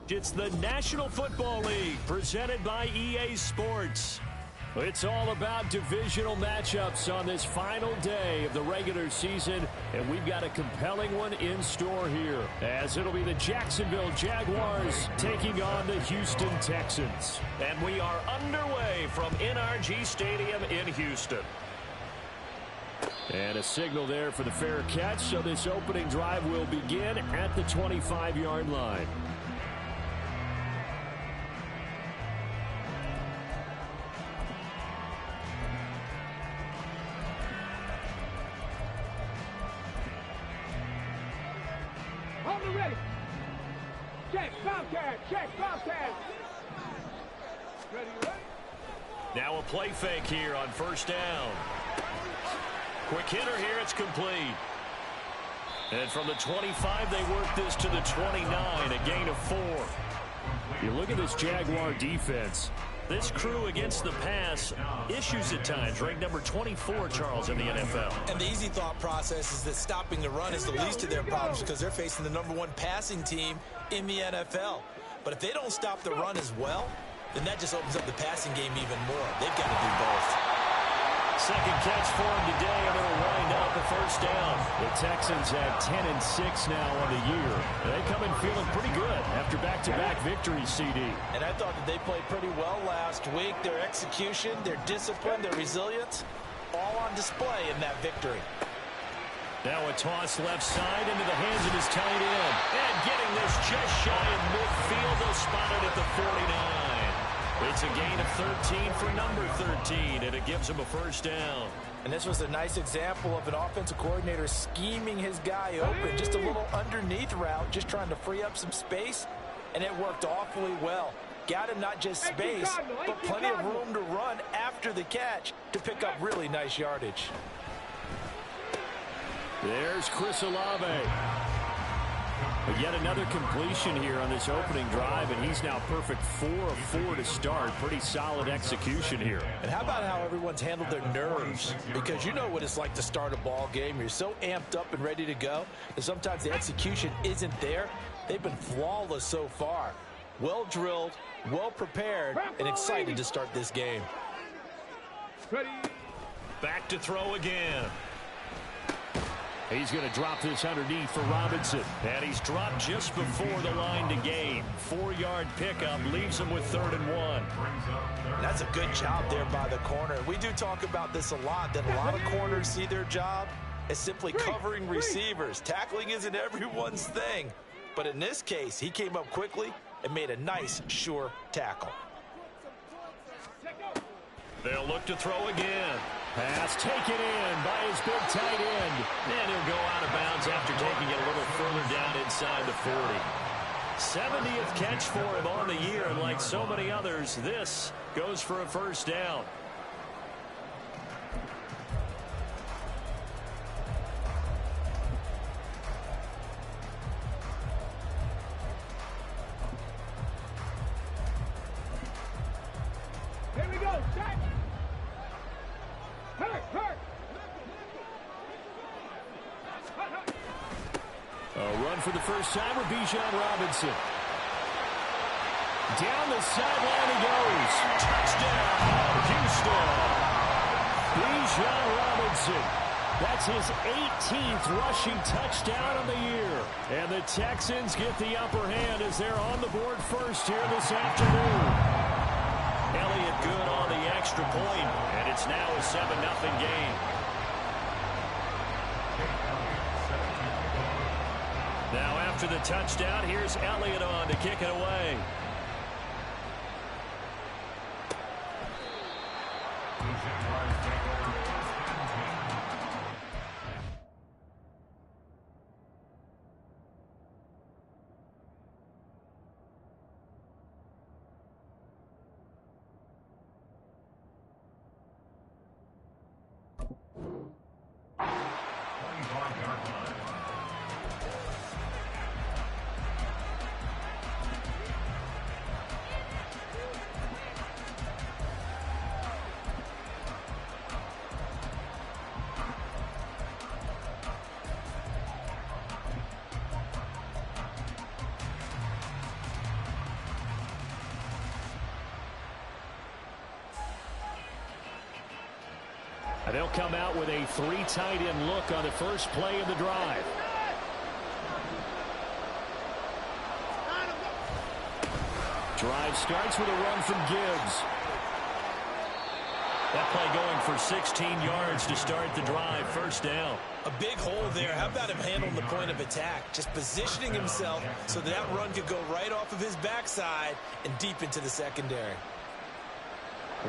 It's the National Football League presented by EA Sports. It's all about divisional matchups on this final day of the regular season, and we've got a compelling one in store here, as it'll be the Jacksonville Jaguars taking on the Houston Texans. And we are underway from NRG Stadium in Houston. And a signal there for the fair catch, so this opening drive will begin at the 25-yard line. Now a play fake here on first down. Quick hitter here, it's complete. And from the 25, they work this to the 29, a gain of 4. You look at this Jaguar defense. This crew against the pass, issues at times, ranked number 24, Charles, in the NFL. And the easy thought process is that stopping the run is the least of their problems because they're facing the number 1 passing team in the NFL. But if they don't stop the run as well, then that just opens up the passing game even more. They've got to do both. Second catch for him today, and it'll wind up a first down. The Texans have 10-6 now on the year. They come in feeling pretty good after back-to-back victories, CD. And I thought that they played pretty well last week. Their execution, their discipline, their resilience, all on display in that victory. Now a toss left side into the hands of his tight end. And getting this just shy of midfield, they'll spot it at the 49. It's a gain of 13 for number 13, and it gives him a first down. And this was a nice example of an offensive coordinator scheming his guy open. Just a little underneath route, just trying to free up some space, and it worked awfully well. Got him not just space, but plenty of room to run after the catch to pick up really nice yardage. There's Chris Olave. But yet another completion here on this opening drive, and he's now perfect 4 of 4 to start. Pretty solid execution here. And how about how everyone's handled their nerves? Because you know what it's like to start a ball game. You're so amped up and ready to go, and sometimes the execution isn't there. They've been flawless so far. Well drilled, well prepared, and excited to start this game. Back to throw again. He's going to drop this underneath for Robinson. And he's dropped just before the line to gain. 4-yard pickup leaves him with 3rd and 1. That's a good job there by the corner. We do talk about this a lot, that a lot of corners see their job as simply covering receivers. Tackling isn't everyone's thing. But in this case, he came up quickly and made a nice, sure tackle. They'll look to throw again. Pass taken in by his big tight end. And he'll go out of bounds after taking it a little further down inside the 40. 70th catch for him on the year, and like so many others, this goes for a first down. Here we go, set. run for the first time with Bijan Robinson. Down the sideline he goes. Touchdown, Houston. Bijan Robinson. That's his 18th rushing touchdown of the year. And the Texans get the upper hand as they're on the board first here this afternoon. Elliott good on the extra point, and it's now a 7-0 game. Now after the touchdown, here's Elliott on to kick it away. They'll come out with a 3 tight end look on the first play of the drive. Drive starts with a run from Gibbs. That play going for 16 yards to start the drive. First down. A big hole there. How about him handling the point of attack? Just positioning himself so that run could go right off of his backside and deep into the secondary.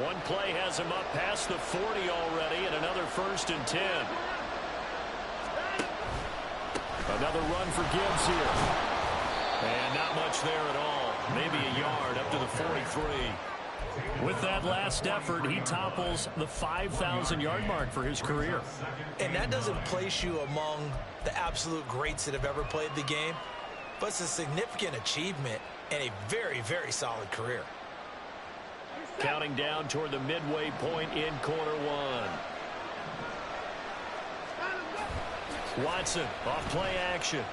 One play has him up past the 40 already, and another 1st and 10. Another run for Gibbs here. And not much there at all. Maybe a yard up to the 43. With that last effort, he topples the 5,000-yard mark for his career. And that doesn't place you among the absolute greats that have ever played the game, but it's a significant achievement and a very, very solid career. Counting down toward the midway point in quarter one. Watson off play action.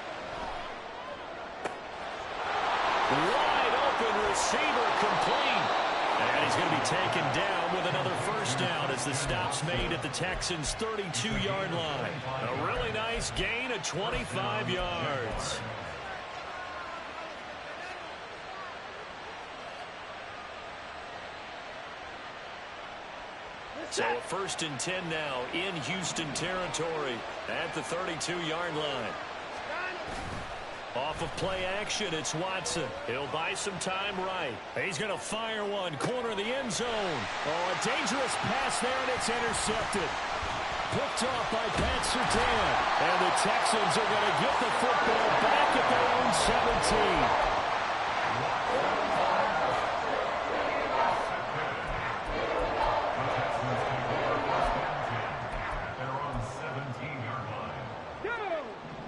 Wide open receiver complete. And he's going to be taken down with another first down as the stop's made at the Texans' 32-yard line. A really nice gain of 25 yards. So a 1st and 10 now in Houston territory at the 32-yard line. Off of play action, it's Watson. He'll buy some time right. He's going to fire one, corner of the end zone. Oh, a dangerous pass there, and it's intercepted. Picked off by Pat Surtain. And the Texans are going to get the football back at their own 17.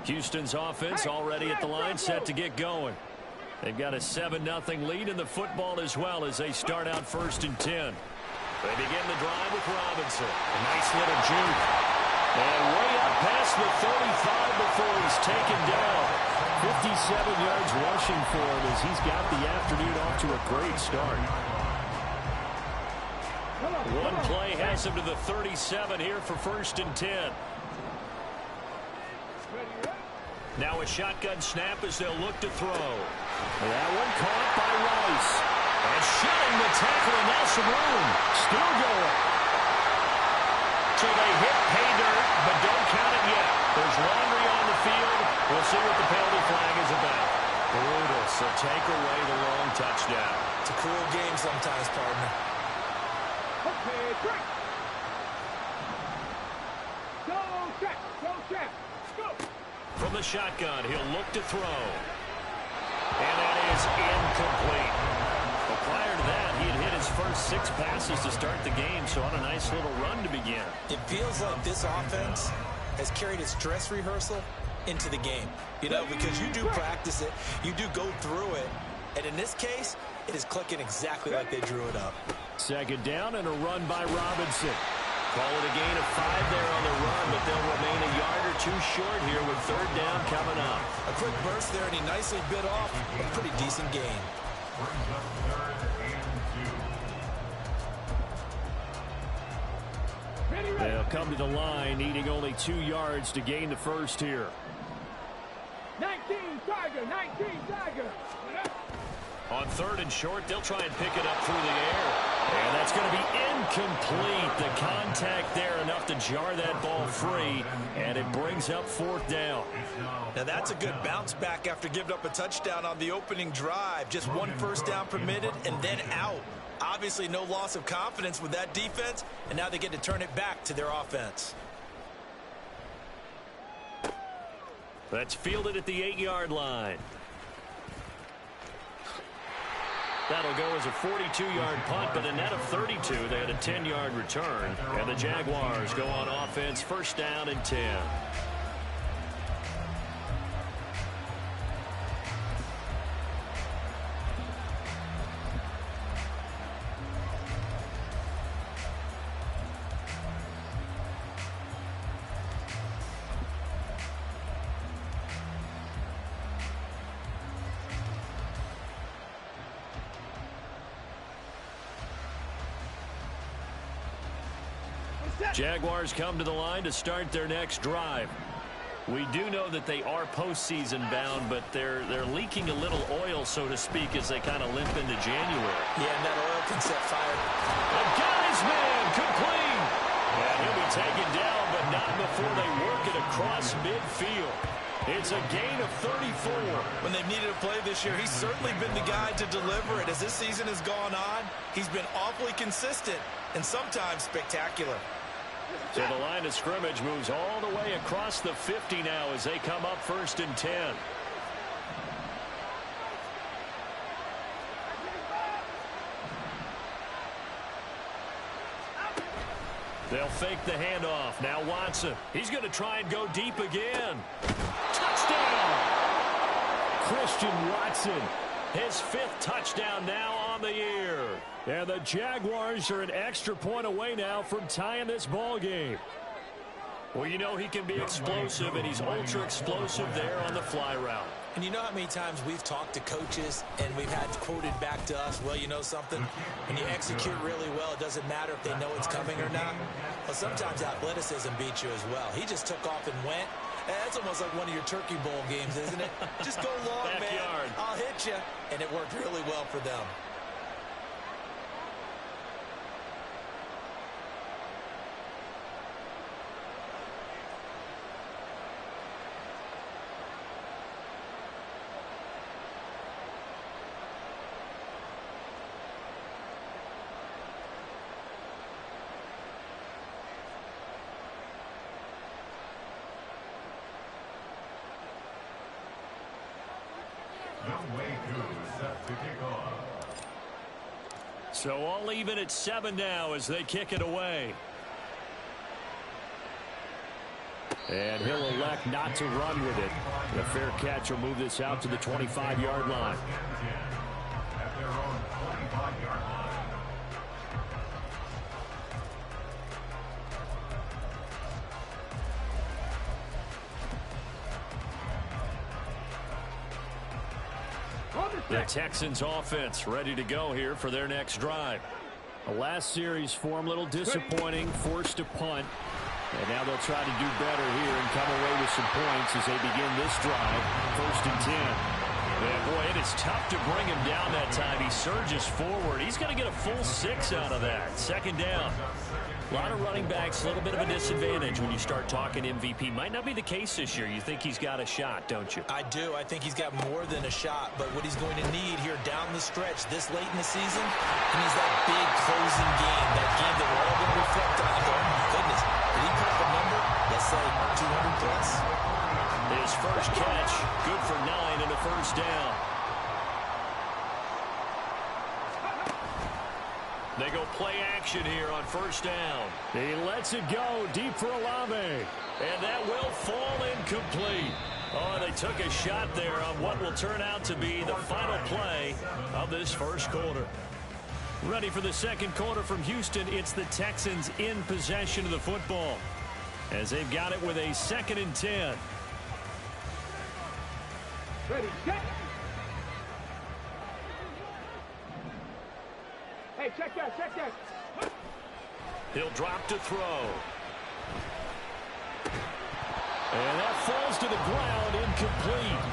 Houston's offense already at the line, set to get going. They've got a 7-0 lead in the football as well as they start out 1st and 10. They begin the drive with Robinson. A nice little juke. And way up past the 35 before he's taken down. 57 yards rushing for him as he's got the afternoon off to a great start. One play has him to the 37 here for 1st and 10. Now a shotgun snap as they'll look to throw. That one caught by Rice. And shutting the tackle, and now some room. Still going. So they hit pay dirt, but don't count it yet. There's laundry on the field. We'll see what the penalty flag is about. Brutal, so take away the long touchdown. It's a cruel game sometimes, partner. Okay, break. Go check, go check, go. From the shotgun, he'll look to throw. And that is incomplete. But prior to that, he had hit his first 6 passes to start the game, so on a nice little run to begin. It feels like this offense has carried its dress rehearsal into the game. You know, because you do practice it, you do go through it, and in this case, it is clicking exactly like they drew it up. 2nd down and a run by Robinson. Call it a gain of 5 there on the run, but they'll remain a yard or two short here with third down coming up. A quick burst there, and he nicely bit off a pretty decent gain. They'll come to the line, needing only 2 yards to gain the first here. 19 Tiger, 19 Tiger. On third and short, they'll try and pick it up through the air. And that's going to be incomplete. The contact there enough to jar that ball free, and it brings up fourth down. Now that's a good bounce back after giving up a touchdown on the opening drive. Just 1 first down permitted and then out. Obviously no loss of confidence with that defense, and now they get to turn it back to their offense. That's fielded at the 8-yard line. That'll go as a 42-yard punt, but a net of 32. They had a 10-yard return, and the Jaguars go on offense, first down and 10. Jaguars come to the line to start their next drive. We do know that they are postseason bound, but they're leaking a little oil, so to speak, as they kind of limp into January. Yeah, and that oil can set fire. The guy's man, complete. And he'll be taken down, but not before they work it across midfield. It's a gain of 34. When they've needed a play this year, he's certainly been the guy to deliver it. As this season has gone on, he's been awfully consistent and sometimes spectacular. So the line of scrimmage moves all the way across the 50 now as they come up first and 10. They'll fake the handoff. Now Watson. He's going to try and go deep again. Touchdown! Christian Watson. His 5th touchdown now on the year. And the Jaguars are an extra point away now from tying this ball game. Well, you know he can be explosive, and he's ultra explosive there on the fly route. And you know how many times we've talked to coaches and we've had quoted back to us, well, you know something? When you execute really well, it doesn't matter if they know it's coming or not. Well, sometimes athleticism beats you as well. He just took off and went. That's almost like one of your Turkey Bowl games, isn't it? Just go long, man. I'll hit you. And it worked really well for them. So all even at 7 now as they kick it away. And he'll elect not to run with it. The fair catch will move this out to the 25-yard line. The Texans offense ready to go here for their next drive. The last series for them a little disappointing, forced a punt. And now they'll try to do better here and come away with some points as they begin this drive. First and 10. And boy, it is tough to bring him down that time. He surges forward. He's going to get a full 6 out of that. Second down. A lot of running backs, a little bit of a disadvantage when you start talking MVP. Might not be the case this year. You think he's got a shot, don't you? I do. I think he's got more than a shot. But what he's going to need here down the stretch this late in the season, he needs that big closing game, that game that we're all going to reflect on and go, oh my goodness, did he put up a number? Let's say 200 plus. His first catch, good for 9 and a first down. They go play action here on first down. He lets it go deep for Olave. And that will fall incomplete. Oh, they took a shot there on what will turn out to be the final play of this first quarter. Ready for the second quarter from Houston. It's the Texans in possession of the football as they've got it with a 2nd and 10. Ready, set. Hey, check that, check that. He'll drop to throw. And that falls to the ground, incomplete.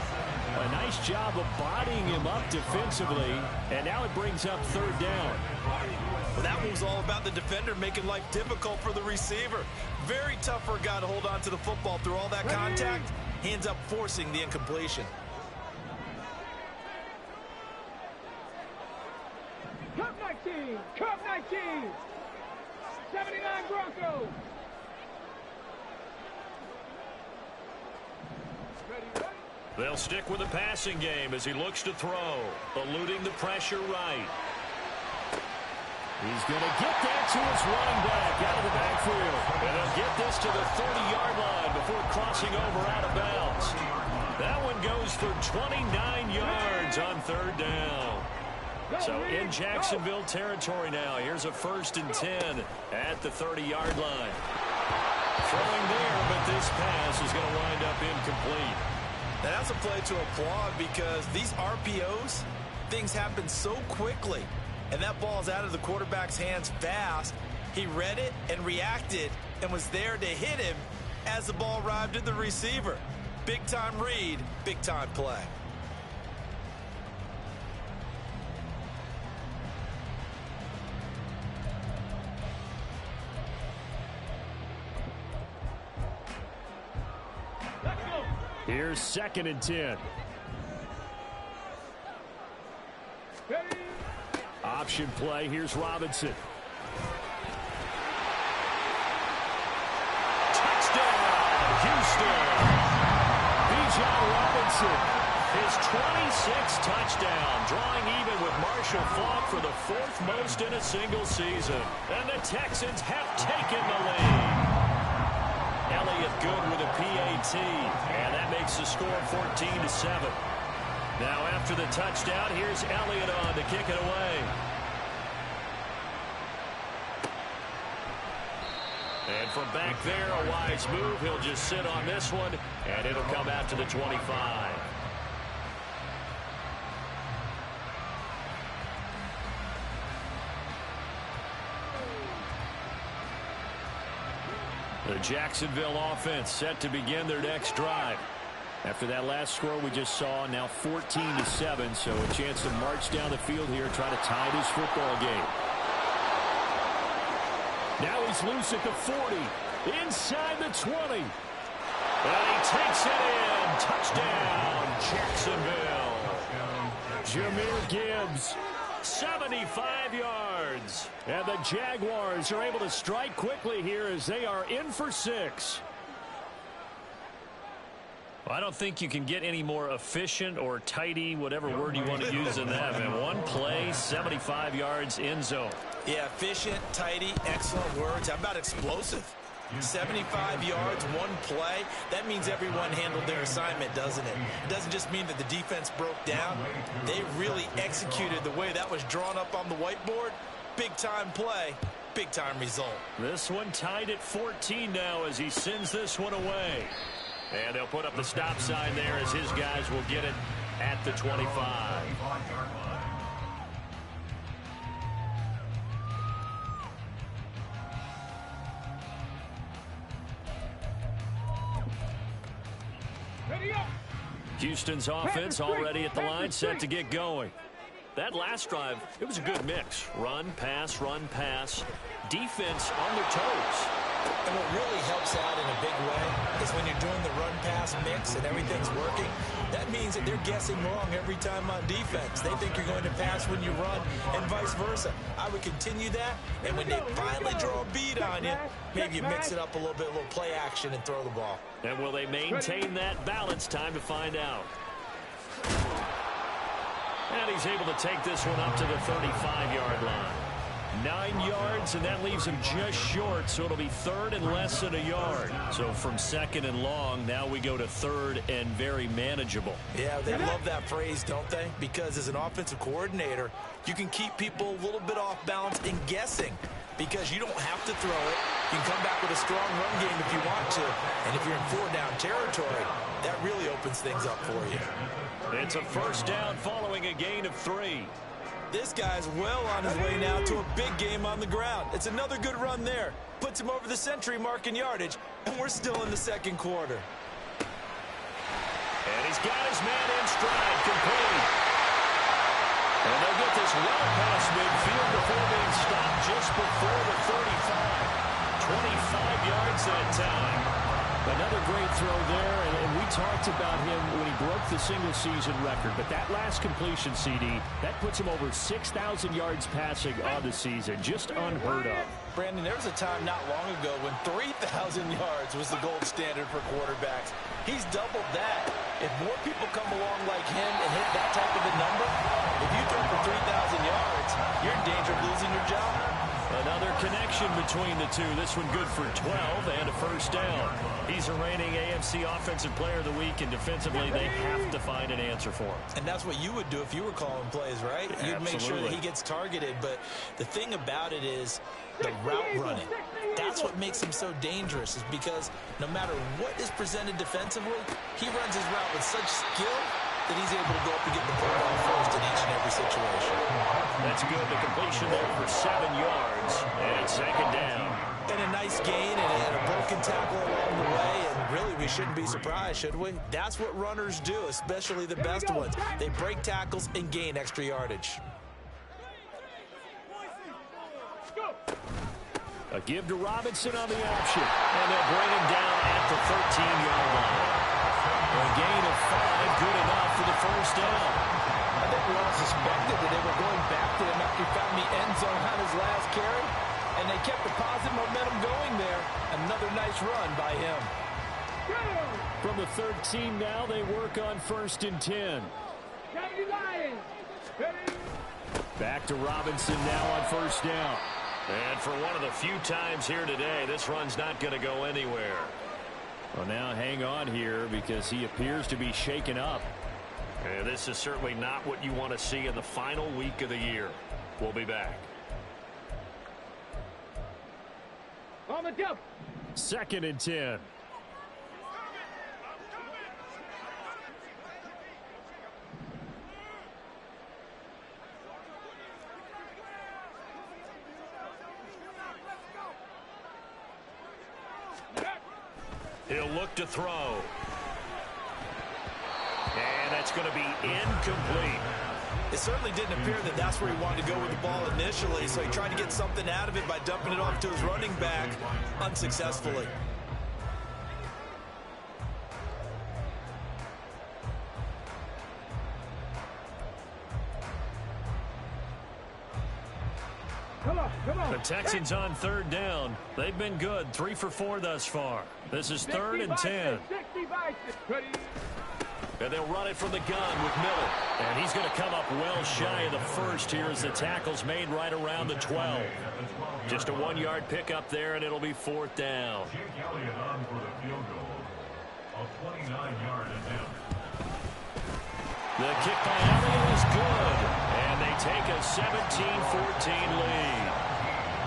A nice job of bodying him up defensively, and now it brings up 3rd down. Well, that was all about the defender making life difficult for the receiver. Very tough for a guy to hold on to the football through all that contact. He ends up forcing the incompletion. Cup 19, Cup 19. 79 Broncos. Ready, ready. They'll stick with the passing game as he looks to throw, eluding the pressure right. He's going to get that to his running back out of the backfield. And they'll get this to the 30-yard line before crossing over out of bounds. That one goes for 29 yards on 3rd down. So in Jacksonville territory now. Here's a 1st and 10 at the 30-yard line. Throwing there, but this pass is going to wind up incomplete. And that's a play to applaud because these RPOs, things happen so quickly. And that ball's out of the quarterback's hands fast. He read it and reacted and was there to hit him as the ball arrived at the receiver. Big-time read, big-time play. Here's 2nd and 10. Ready. Option play. Here's Robinson. Touchdown, Houston. Bijan Robinson. His 26th touchdown, drawing even with Marshall Faulk for the 4th most in a single season. And the Texans have taken the lead. Elliott good with a PAT, and that makes the score 14-7. Now after the touchdown, here's Elliott on to kick it away. And from back there, a wise move. He'll just sit on this one, and it'll come out to the 25. The Jacksonville offense set to begin their next drive. After that last score we just saw, now 14-7, so a chance to march down the field here, try to tie this football game. Now he's loose at the 40, inside the 20. And he takes it in. Touchdown, Jacksonville. Jahmyr Gibbs, 75 yards. And the Jaguars are able to strike quickly here as they are in for 6. Well, I don't think you can get any more efficient or tidy, whatever word you want to use in that. Man, one play, 75 yards, end zone. Yeah, efficient, tidy, excellent words. How about explosive? 75 yards, one play. That means everyone handled their assignment, doesn't it? It doesn't just mean that the defense broke down. They really executed the way that was drawn up on the whiteboard. Big-time play, big-time result. This one tied at 14 now as he sends this one away. And they'll put up the stop sign there as his guys will get it at the 25. Houston's offense already at the line, set to get going. That last drive, it was a good mix. Run, pass, defense on their toes. And what really helps out in a big way is when you're doing the run-pass mix and everything's working, that means that they're guessing wrong every time on defense. They think you're going to pass when you run and vice versa. I would continue that, and when they finally draw a bead on you, maybe you mix it up a little bit, a little play action, and throw the ball. And will they maintain that balance? Time to find out. And he's able to take this one up to the 35-yard line. 9 yards, and that leaves him just short, so it'll be 3rd and less than a yard. So from 2nd and long, now we go to 3rd and very manageable. Yeah, they love that phrase, don't they? Because as an offensive coordinator, you can keep people a little bit off balance and guessing because you don't have to throw it. You can come back with a strong run game if you want to. And if you're in 4-down territory, that really opens things up for you. It's a 1st down following a gain of 3. This guy's well on his way now to a big game on the ground. It's another good run there. Puts him over the century mark in yardage, and we're still in the 2nd quarter. And he's got his man in stride, complete. And they'll get this well past midfield before being stopped just before the 35. 25 yards that time. Another great throw there, and we talked about him when he broke the single-season record. But that last completion, CD, that puts him over 6,000 yards passing on the season. Just unheard of. Brandon, there was a time not long ago when 3,000 yards was the gold standard for quarterbacks. He's doubled that. If more people come along like him and hit that type of a number, if you throw for 3,000 yards, you're in danger of losing your job. Another connection between the two. This one good for 12 and a 1st down. He's a reigning AFC Offensive Player of the Week, and defensively they have to find an answer for him. And that's what you would do if you were calling plays, right? You'd make sure that he gets targeted. But the thing about it is the route running. That's what makes him so dangerous, is because no matter what is presented defensively, he runs his route with such skill that he's able to go up and get the football first in each and every situation. That's good. The completion there for 7 yards, and it's 2nd down. And a nice gain and a broken tackle along the way, and really we shouldn't be surprised, should we? That's what runners do, especially the best ones. They break tackles and gain extra yardage. A give to Robinson on the option, and they'll bring him down at the 13-yard line. A gain of 5, good enough for the 1st down. I think we all suspected that they were going back to him after he found the end zone on his last carry, and they kept the positive momentum going there. Another nice run by him. From the 13 now, they work on 1st and 10. Back to Robinson now on 1st down. And for one of the few times here today, this run's not going to go anywhere. Well, now hang on here because he appears to be shaken up. And this is certainly not what you want to see in the final week of the year. We'll be back. On the jump. 2nd and 10. He'll look to throw. And that's going to be incomplete. It certainly didn't appear that that's where he wanted to go with the ball initially, so he tried to get something out of it by dumping it off to his running back unsuccessfully. Come on. The Texans on 3rd down. They've been good. 3 for 4 thus far. This is 3rd and 10. And they'll run it from the gun with Miller. And he's going to come up well shy of the 1st here as the tackle's made right around the 12. Just a 1-yard pickup there, and it'll be 4th down. The kick by Elliott is good. And they take a 17-14 lead.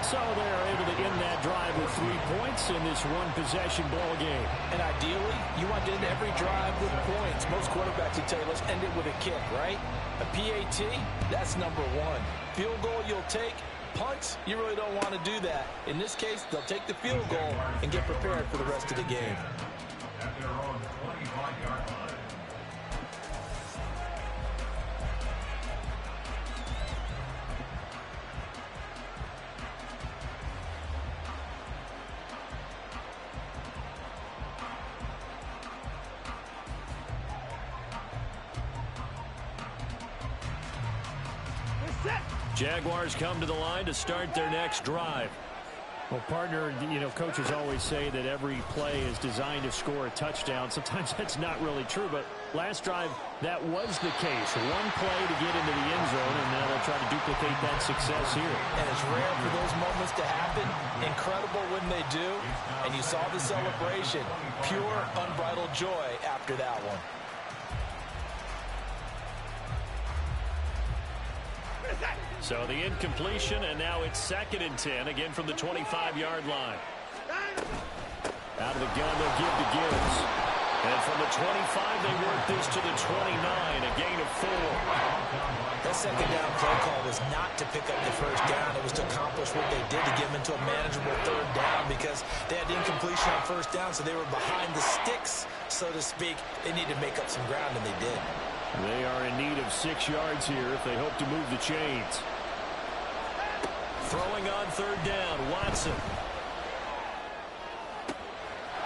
So they're able to end that drive with 3 points in this one-possession ball game. And ideally, you want to end every drive with points. Most quarterbacks would tell you, let's end it with a kick, right? A PAT, that's number 1. Field goal you'll take. Punts, you really don't want to do that. In this case, they'll take the field goal and get prepared for the rest of the game. At their own 25-yard line. Jaguars come to the line to start their next drive. Well, partner, you know, coaches always say that every play is designed to score a touchdown. Sometimes that's not really true, but last drive, that was the case. One play to get into the end zone, and now they'll try to duplicate that success here. And it's rare for those moments to happen. Incredible when they do. And you saw the celebration. Pure, unbridled joy after that one. So the incompletion, and now it's 2nd and 10, again from the 25-yard line. Out of the gun, they'll give to Gibbs. And from the 25, they work this to the 29, a gain of 4. That second down play call was not to pick up the first down. It was to accomplish what they did to get them into a manageable 3rd down because they had incompletion on 1st down, so they were behind the sticks, so to speak. They needed to make up some ground, and they did. They are in need of 6 yards here if they hope to move the chains. Throwing on 3rd down, Watson.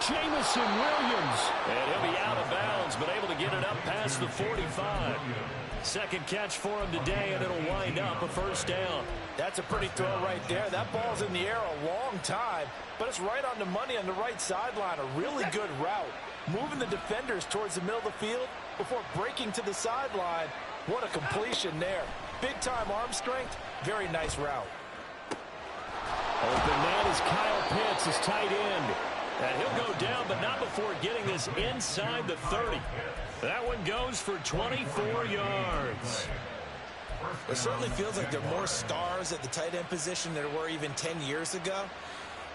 Jamison Williams. And he'll be out of bounds, but able to get it up past the 45. Second catch for him today, and it'll wind up a 1st down. That's a pretty throw right there. That ball's in the air a long time, but it's right on the money on the right sideline. A really good route. Moving the defenders towards the middle of the field before breaking to the sideline. What a completion there. Big-time arm strength. Very nice route. Open man is Kyle Pitts, his tight end. And he'll go down, but not before getting this inside the 30. That one goes for 24 yards. It certainly feels like there are more stars at the tight end position than there were even 10 years ago.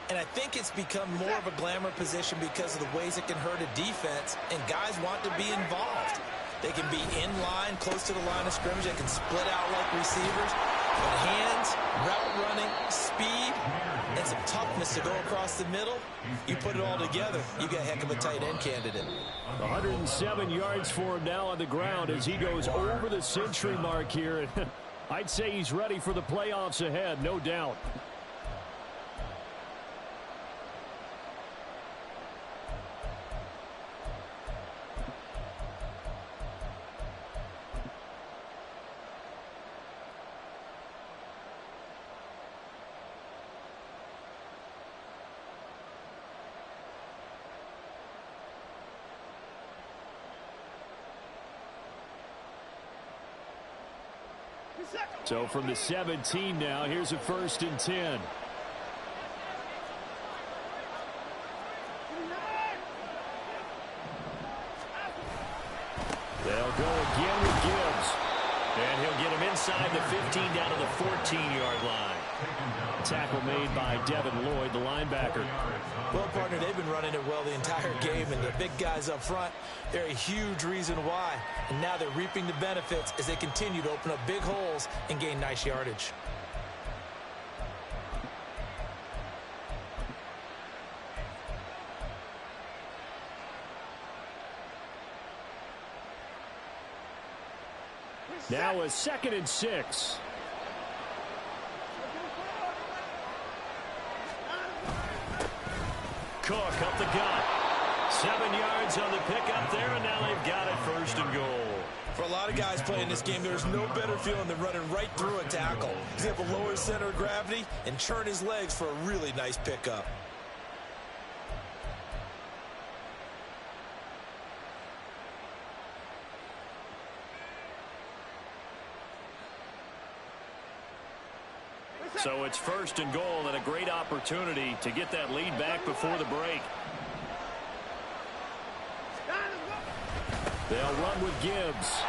And I think it's become more of a glamour position because of the ways it can hurt a defense, and guys want to be involved. They can be in line, close to the line of scrimmage. They can split out like receivers. But hands, route running, speed, and some toughness to go across the middle, you put it all together, you got a heck of a tight end candidate. 107 yards for him now on the ground as he goes over the century mark here. I'd say he's ready for the playoffs ahead, no doubt. So from the 17 now, here's a 1st and 10. They'll go again with Gibbs. And he'll get him inside the 15 down to the 14-yard line. Tackle made by Devin Lloyd, the linebacker. Well, partner, they've been running it well the entire game, and the big guys up front, they're a huge reason why. And now they're reaping the benefits as they continue to open up big holes and gain nice yardage. Now a 2nd and 6. Cook up the gut. 7 yards on the pickup there, and now they've got it 1st and goal. For a lot of guys playing this game, there's no better feeling than running right through a tackle. He's able to lower his center of gravity and churn his legs for a really nice pickup. So it's 1st and goal and a great opportunity to get that lead back before the break. They'll run with Gibbs.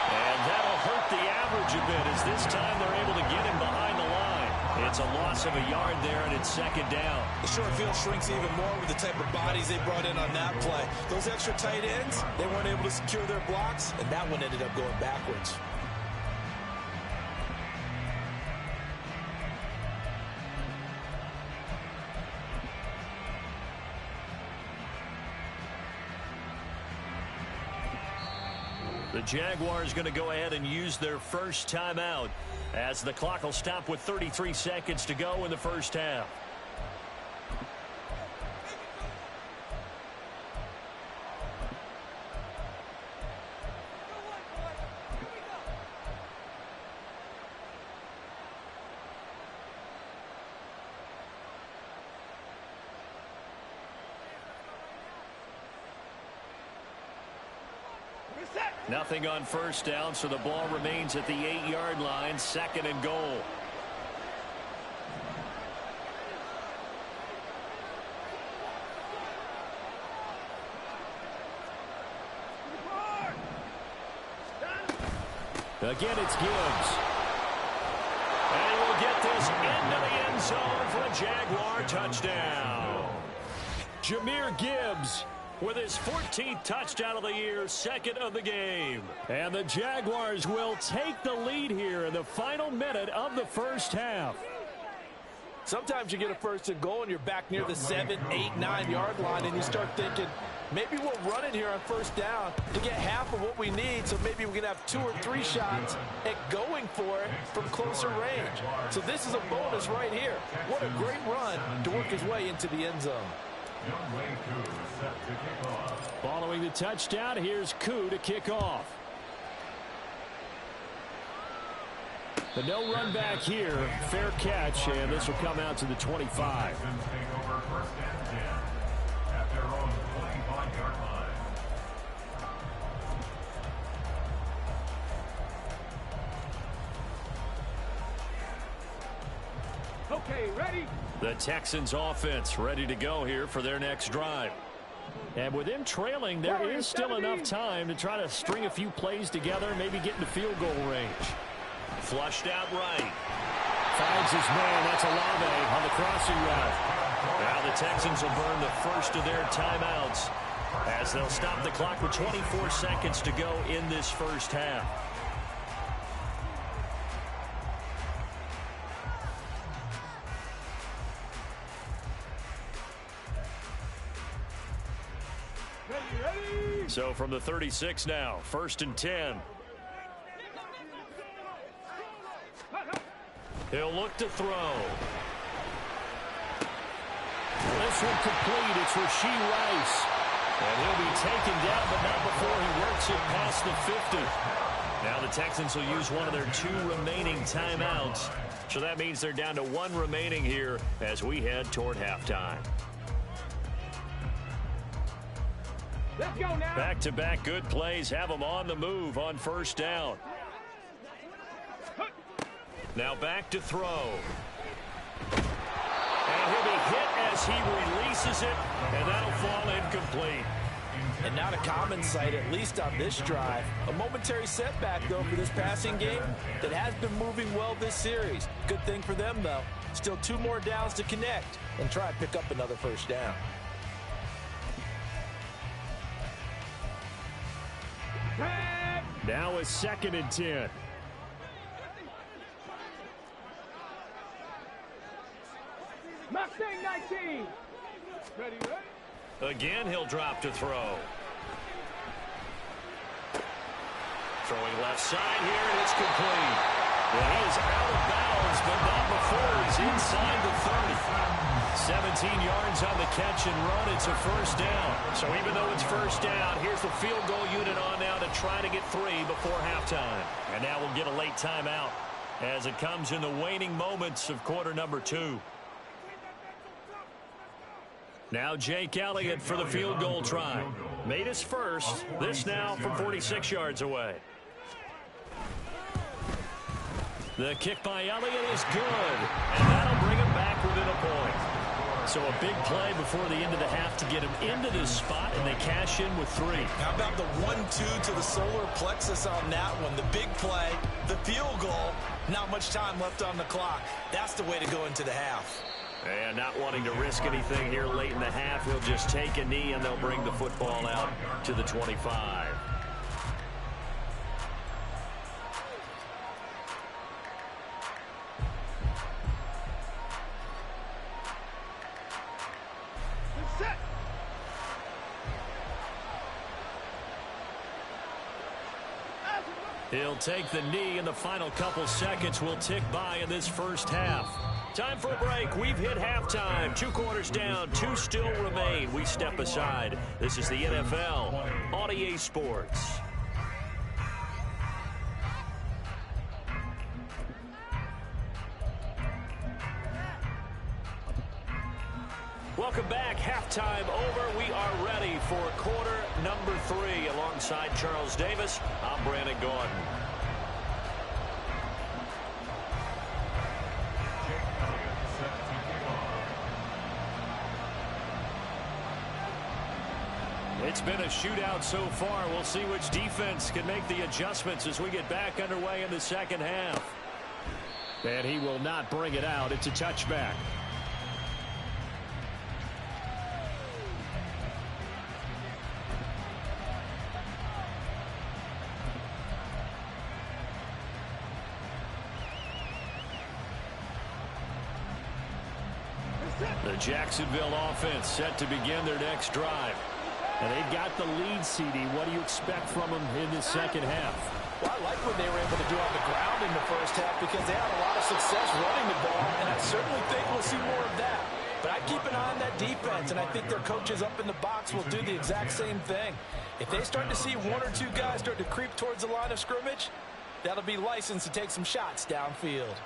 And that'll hurt the average a bit as this time they're able to get him behind the line. It's a loss of a yard there, and it's 2nd down. The short field shrinks even more with the type of bodies they brought in on that play. Those extra tight ends, they weren't able to secure their blocks, and that one ended up going backwards. The Jaguars going to go ahead and use their first timeout as the clock will stop with 33 seconds to go in the first half. Nothing on first down, so the ball remains at the 8-yard line, 2nd and goal. Again, it's Gibbs. And we'll get this into the end zone for a Jaguar touchdown. Jahmyr Gibbs with his 14th touchdown of the year, 2nd of the game. And the Jaguars will take the lead here in the final minute of the first half. Sometimes you get a 1st and goal and you're back near the 7, 8, 9-yard line and you start thinking, maybe we'll run it here on 1st down to get half of what we need, so maybe we can have 2 or 3 shots at going for it from closer range. So this is a bonus right here. What a great run to work his way into the end zone. Following the touchdown, here's Koo to kick off. The no run back here, fair catch, and this will come out to the 25. Okay, ready? The Texans offense ready to go here for their next drive. And with them trailing, there is still enough time to try to string a few plays together, maybe get into field goal range. Flushed out right. Finds his man. That's Olave on the crossing route. Now the Texans will burn the first of their timeouts as they'll stop the clock with 24 seconds to go in this first half. So from the 36 now, 1st and 10. He'll look to throw. This one complete. It's Rashee Rice. And he'll be taken down, but not before he works it past the 50. Now the Texans will use one of their 2 remaining timeouts. So that means they're down to 1 remaining here as we head toward halftime. Let's go now. Back-to-back good plays have them on the move on 1st down. Now back to throw. And he'll be hit as he releases it, and that'll fall incomplete. And not a common sight, at least on this drive. A momentary setback, though, for this passing game that has been moving well this series. Good thing for them, though. Still 2 more downs to connect and try and pick up another 1st down. Now a 2nd and 10. Mustang 19. Ready? Again, he'll drop to throw. Throwing left side here, and it's complete. Well, he is out of bounds, but not before he's inside the 30. 17 yards on the catch and run. It's a 1st down. So even though it's 1st down, here's the field goal unit on now to try to get 3 before halftime. And now we'll get a late timeout as it comes in the waning moments of quarter number 2. Now Jake Elliott for the field goal try. Made his first. This now from 46 yards away. The kick by Elliott is good. And that'll bring him back within a point. So a big play before the end of the half to get him into this spot, and they cash in with 3. How about the 1-2 to the solar plexus on that one? The big play, the field goal, not much time left on the clock. That's the way to go into the half. And not wanting to risk anything here late in the half, he'll just take a knee, and they'll bring the football out to the 25. He'll take the knee, and the final couple seconds will tick by in this first half. Time for a break. We've hit halftime. 2 quarters down, 2 still remain. We step aside. This is the NFL on EA Sports. Welcome back. Halftime over. We are ready for quarter number 3. Alongside Charles Davis, I'm Brandon Gordon. It's been a shootout so far. We'll see which defense can make the adjustments as we get back underway in the second half. And he will not bring it out. It's a touchback. The Jacksonville offense set to begin their next drive. And they've got the lead, CD. What do you expect from them in the second half? Well, I like what they were able to do on the ground in the first half because they had a lot of success running the ball, and I certainly think we'll see more of that. But I keep an eye on that defense, and I think their coaches up in the box will do the exact same thing. If they start to see one or two guys start to creep towards the line of scrimmage, that'll be licensed to take some shots downfield.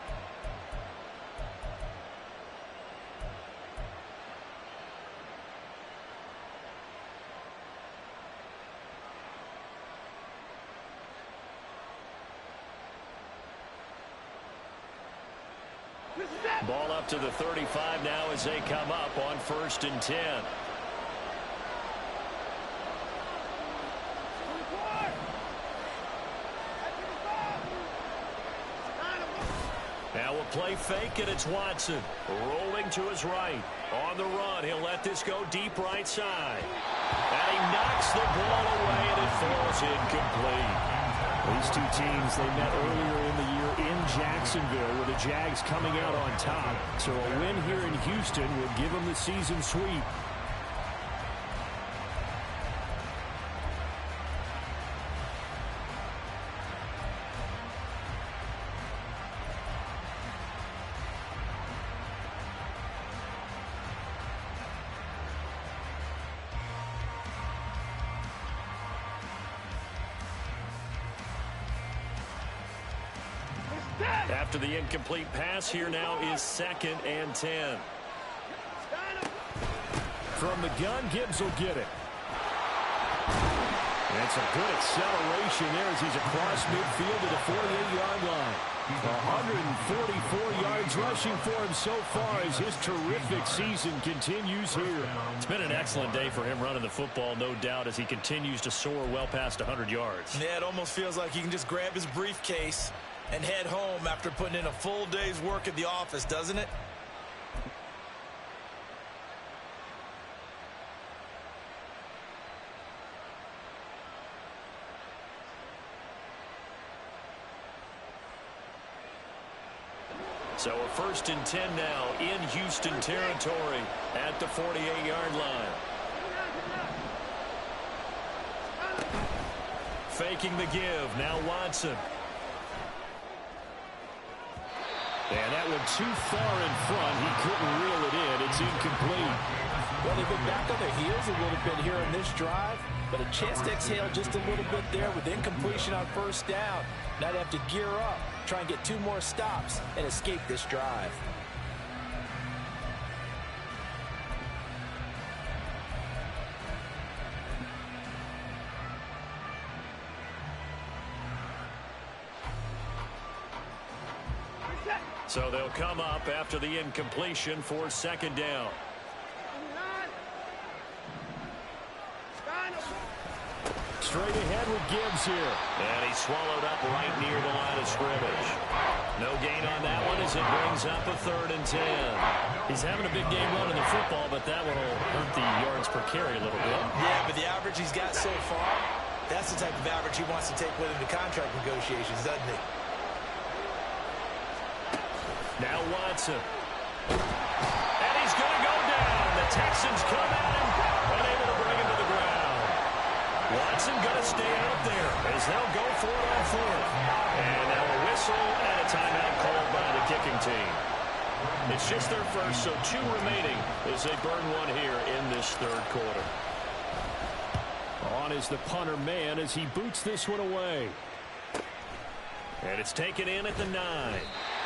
Ball up to the 35 now as they come up on 1st and 10. Now a play fake, and it's Watson rolling to his right. On the run, he'll let this go deep right side. And he knocks the ball away, and it falls incomplete. These two teams, they met earlier in the year in Jacksonville with the Jags coming out on top. So a win here in Houston would give them the season sweep. After the incomplete pass, here now is 2nd and 10. From the gun, Gibbs will get it. That's a good acceleration there as he's across midfield to the 48-yard line. 144 yards rushing for him so far as his terrific season continues here. It's been an excellent day for him running the football, no doubt, as he continues to soar well past 100 yards. Yeah, it almost feels like he can just grab his briefcase and head home after putting in a full day's work at the office, doesn't it? So a 1st and 10 now in Houston territory at the 48-yard line. Faking the give, now Watson. And that one too far in front. He couldn't reel it in. It's incomplete. Well, they've been back on their heels a little bit here in this drive, but a chance to exhale just a little bit there with incompletion on 1st down. Now they have to gear up, try and get 2 more stops, and escape this drive. So they'll come up after the incompletion for 2nd down. Straight ahead with Gibbs here. And he swallowed up right near the line of scrimmage. No gain on that one as it brings up a 3rd and 10. He's having a big game running the football, but that one will hurt the yards per carry a little bit. Yeah, but the average he's got so far, that's the type of average he wants to take with him to contract negotiations, doesn't he? Now Watson. And he's going to go down. The Texans come at him, unable to bring him to the ground. Watson going to stay out there as they'll go for it on 4th. And now a whistle and a timeout called by the kicking team. It's just their first, so 2 remaining as they burn one here in this 3rd quarter. On is the punter man as he boots this one away. And it's taken in at the 9.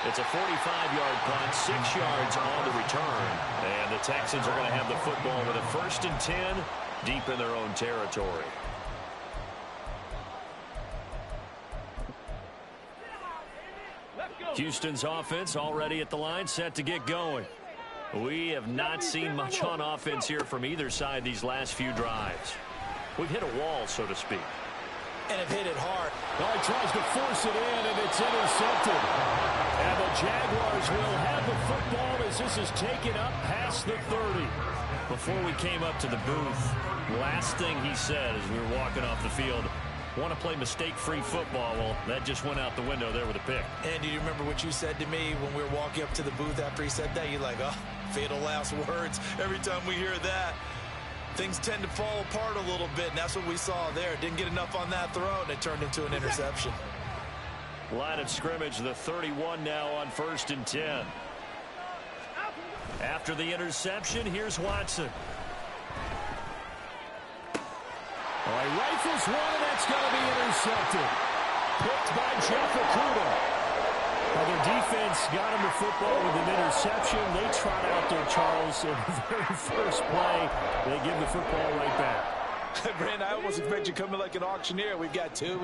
It's a 45-yard punt, 6 yards on the return. And the Texans are going to have the football with a 1st and 10 deep in their own territory. Houston's offense already at the line, set to get going. We have not seen much on offense here from either side these last few drives. We've hit a wall, so to speak. And have hit it hard. Well, he tries to force it in, and it's intercepted. And the Jaguars will have the football as this is taken up past the 30. Before we came up to the booth, last thing he said as we were walking off the field, want to play mistake-free football. Well, that just went out the window there with a pick. And do you remember what you said to me when we were walking up to the booth after he said that? You're like, oh, fatal last words. Every time we hear that, things tend to fall apart a little bit, and that's what we saw there. Didn't get enough on that throw, and it turned into an interception. Line of scrimmage, the 31 now on 1st and 10. After the interception, here's Watson. All right, rifles one, and that's going to be intercepted. Picked by Jeff Okudah. Well, their defense got him the football with an interception. They trot out there, Charles, in the very first play. They give the football right back. Brandon, I almost expect you coming like an auctioneer. We've got two.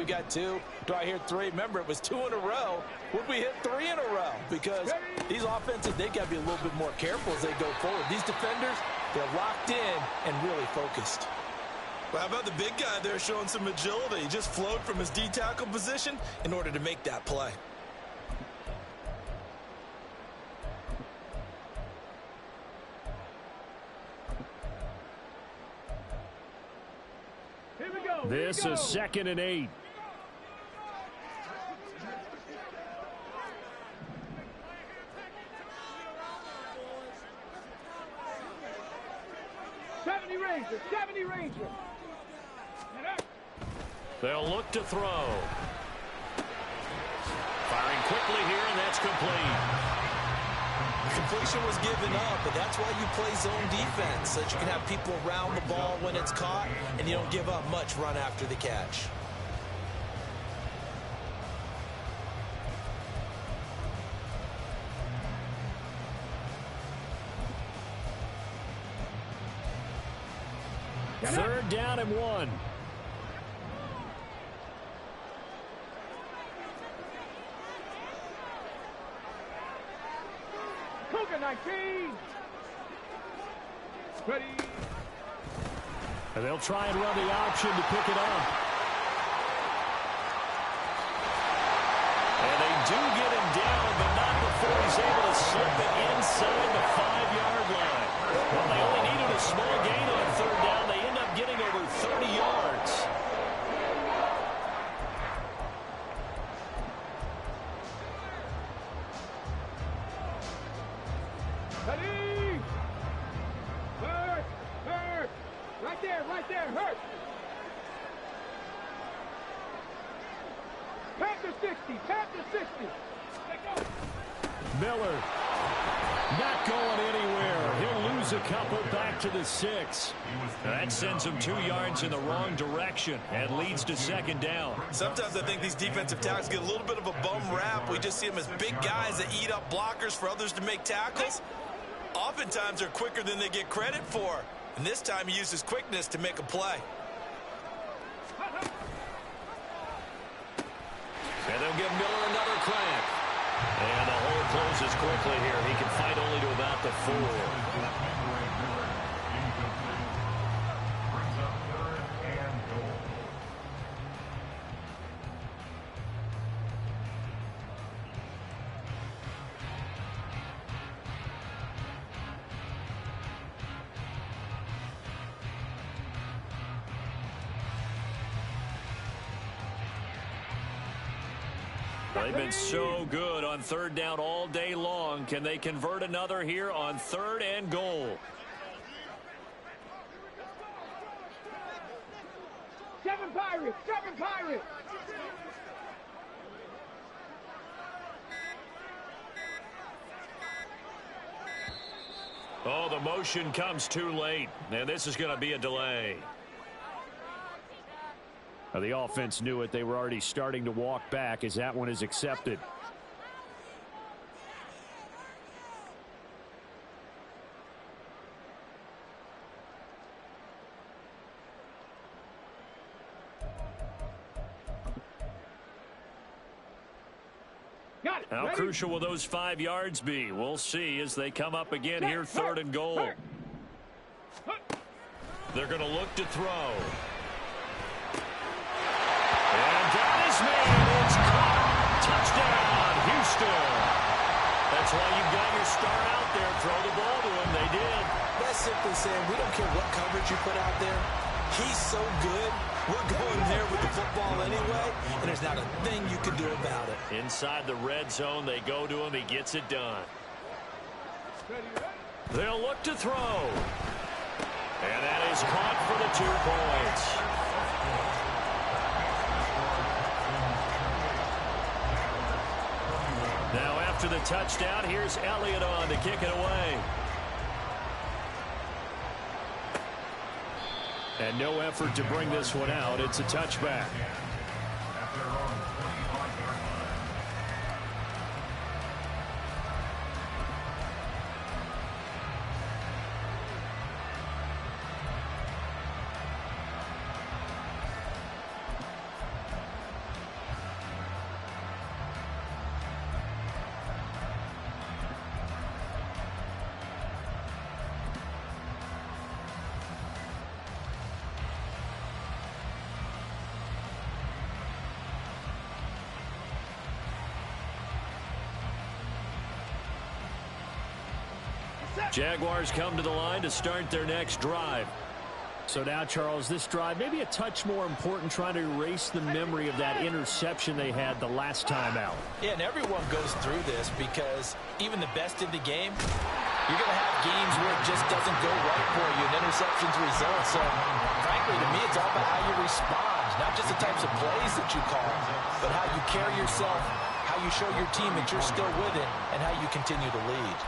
Do I hear 3? Remember, it was 2 in a row. Would we hit 3 in a row? Because these offenses, they got to be a little bit more careful as they go forward. These defenders, they're locked in and really focused. Well, how about the big guy there showing some agility? He just flowed from his D-tackle position in order to make that play. Here we go. This is 2nd and 8. '70 Ranger. They'll look to throw. Firing quickly here, and that's complete. The completion was given up, but that's why you play zone defense, so that you can have people around the ball when it's caught, and you don't give up much run after the catch. Third down and 1. Cougar 19. Ready. And they'll try and run the option to pick it up. And they do get him down, but not before he's able to slip it inside the 5-yard line. Well, they only needed a small gain on 3rd down. They end up getting over 30 yards. Ready. Hurt. Right there, hurt. Panther 60. Miller. Not going anywhere. He'll lose a couple back to the 6. That sends him 2 yards in the wrong direction and leads to 2nd down. Sometimes I think these defensive tackles get a little bit of a bum rap. We just see them as big guys that eat up blockers for others to make tackles. Oftentimes they're quicker than they get credit for. And this time he uses quickness to make a play. And they'll give Miller another crack. And the hole closes quickly here. He can fight only to about the 4. Brings up 3rd and goal. They've been so good on 3rd down all day long. Can they convert another here on 3rd and goal? 7 Pirates. Oh, the motion comes too late. And this is going to be a delay. The offense knew it. They were already starting to walk back as that one is accepted. Got it. How Ready? crucial will those 5 yards be? We'll see as they come up again here, 3rd and goal. They're going to look to throw. And that is made. It's caught. Touchdown, Houston. That's why you've got your start out there. Throw the ball to him. They did. That's simply saying we don't care what coverage you put out there. He's so good. We're going there with the football anyway, and there's not a thing you can do about it. Inside the red zone, they go to him. He gets it done. They'll look to throw. And that is caught for the 2 points. Now after the touchdown, here's Elliott on to kick it away. And no effort to bring this one out. It's a touchback. Jaguars come to the line to start their next drive. So now, Charles, this drive may be a touch more important, trying to erase the memory of that interception they had the last time out. Yeah, and everyone goes through this because even the best in the game, you're going to have games where it just doesn't go right for you and interceptions result. So, frankly, to me, it's all about how you respond, not just the types of plays that you call, but how you carry yourself, how you show your team that you're still with it, and how you continue to lead.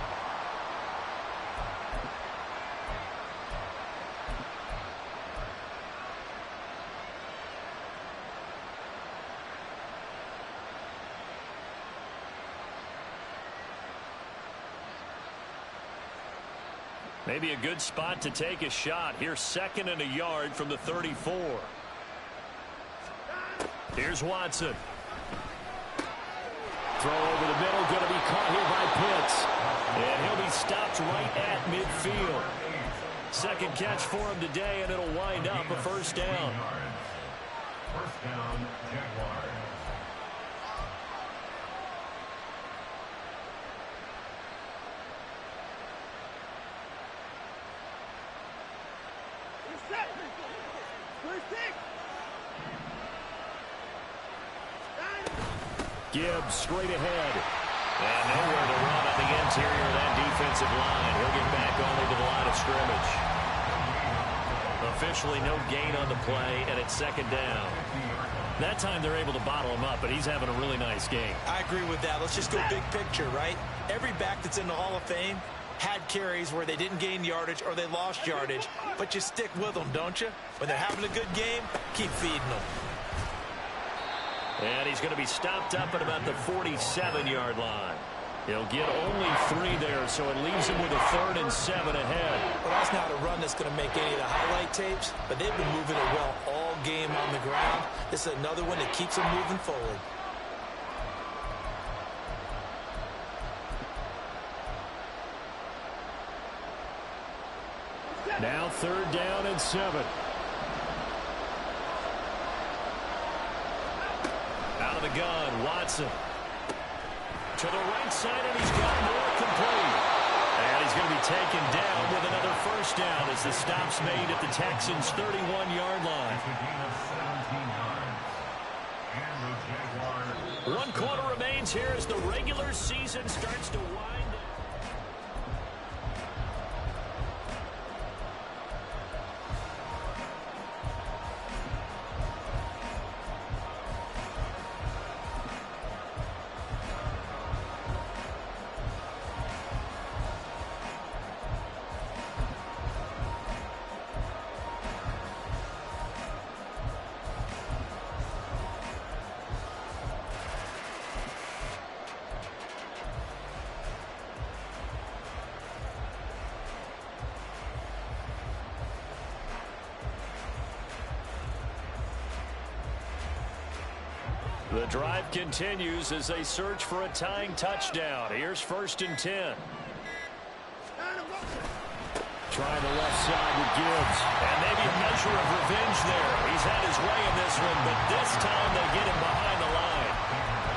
Maybe a good spot to take a shot. Here's 2nd and a yard from the 34. Here's Watson. Throw over the middle, going to be caught here by Pitts. And he'll be stopped right at midfield. 2nd catch for him today, and it'll wind up a 1st down. 1st down, Jaguars. Gibbs straight ahead. And nowhere to run on the interior of that defensive line. He'll get back only to the line of scrimmage. Officially no gain on the play, and it's 2nd down. That time they're able to bottle him up, but he's having a really nice game. I agree with that. Let's just go big picture, right? Every back that's in the Hall of Fame had carries where they didn't gain yardage or they lost yardage, but you stick with them, don't you? When they're having a good game, keep feeding them. And he's going to be stopped up at about the 47-yard line. He'll get only 3 there, so it leaves him with a 3rd and 7 ahead. Well, that's not a run that's going to make any of the highlight tapes, but they've been moving it well all game on the ground. This is another one that keeps them moving forward. Now 3rd down and 7. Out of the gun, Watson. To the right side, and he's got more complete. And he's going to be taken down with another 1st down as the stop's made at the Texans' 31-yard line. 1 quarter remains here as the regular season starts to wind down. The drive continues as they search for a tying touchdown. Here's 1st and 10. Trying the left side with Gibbs. And maybe a measure of revenge there. He's had his way in this one, but this time they get him behind the line.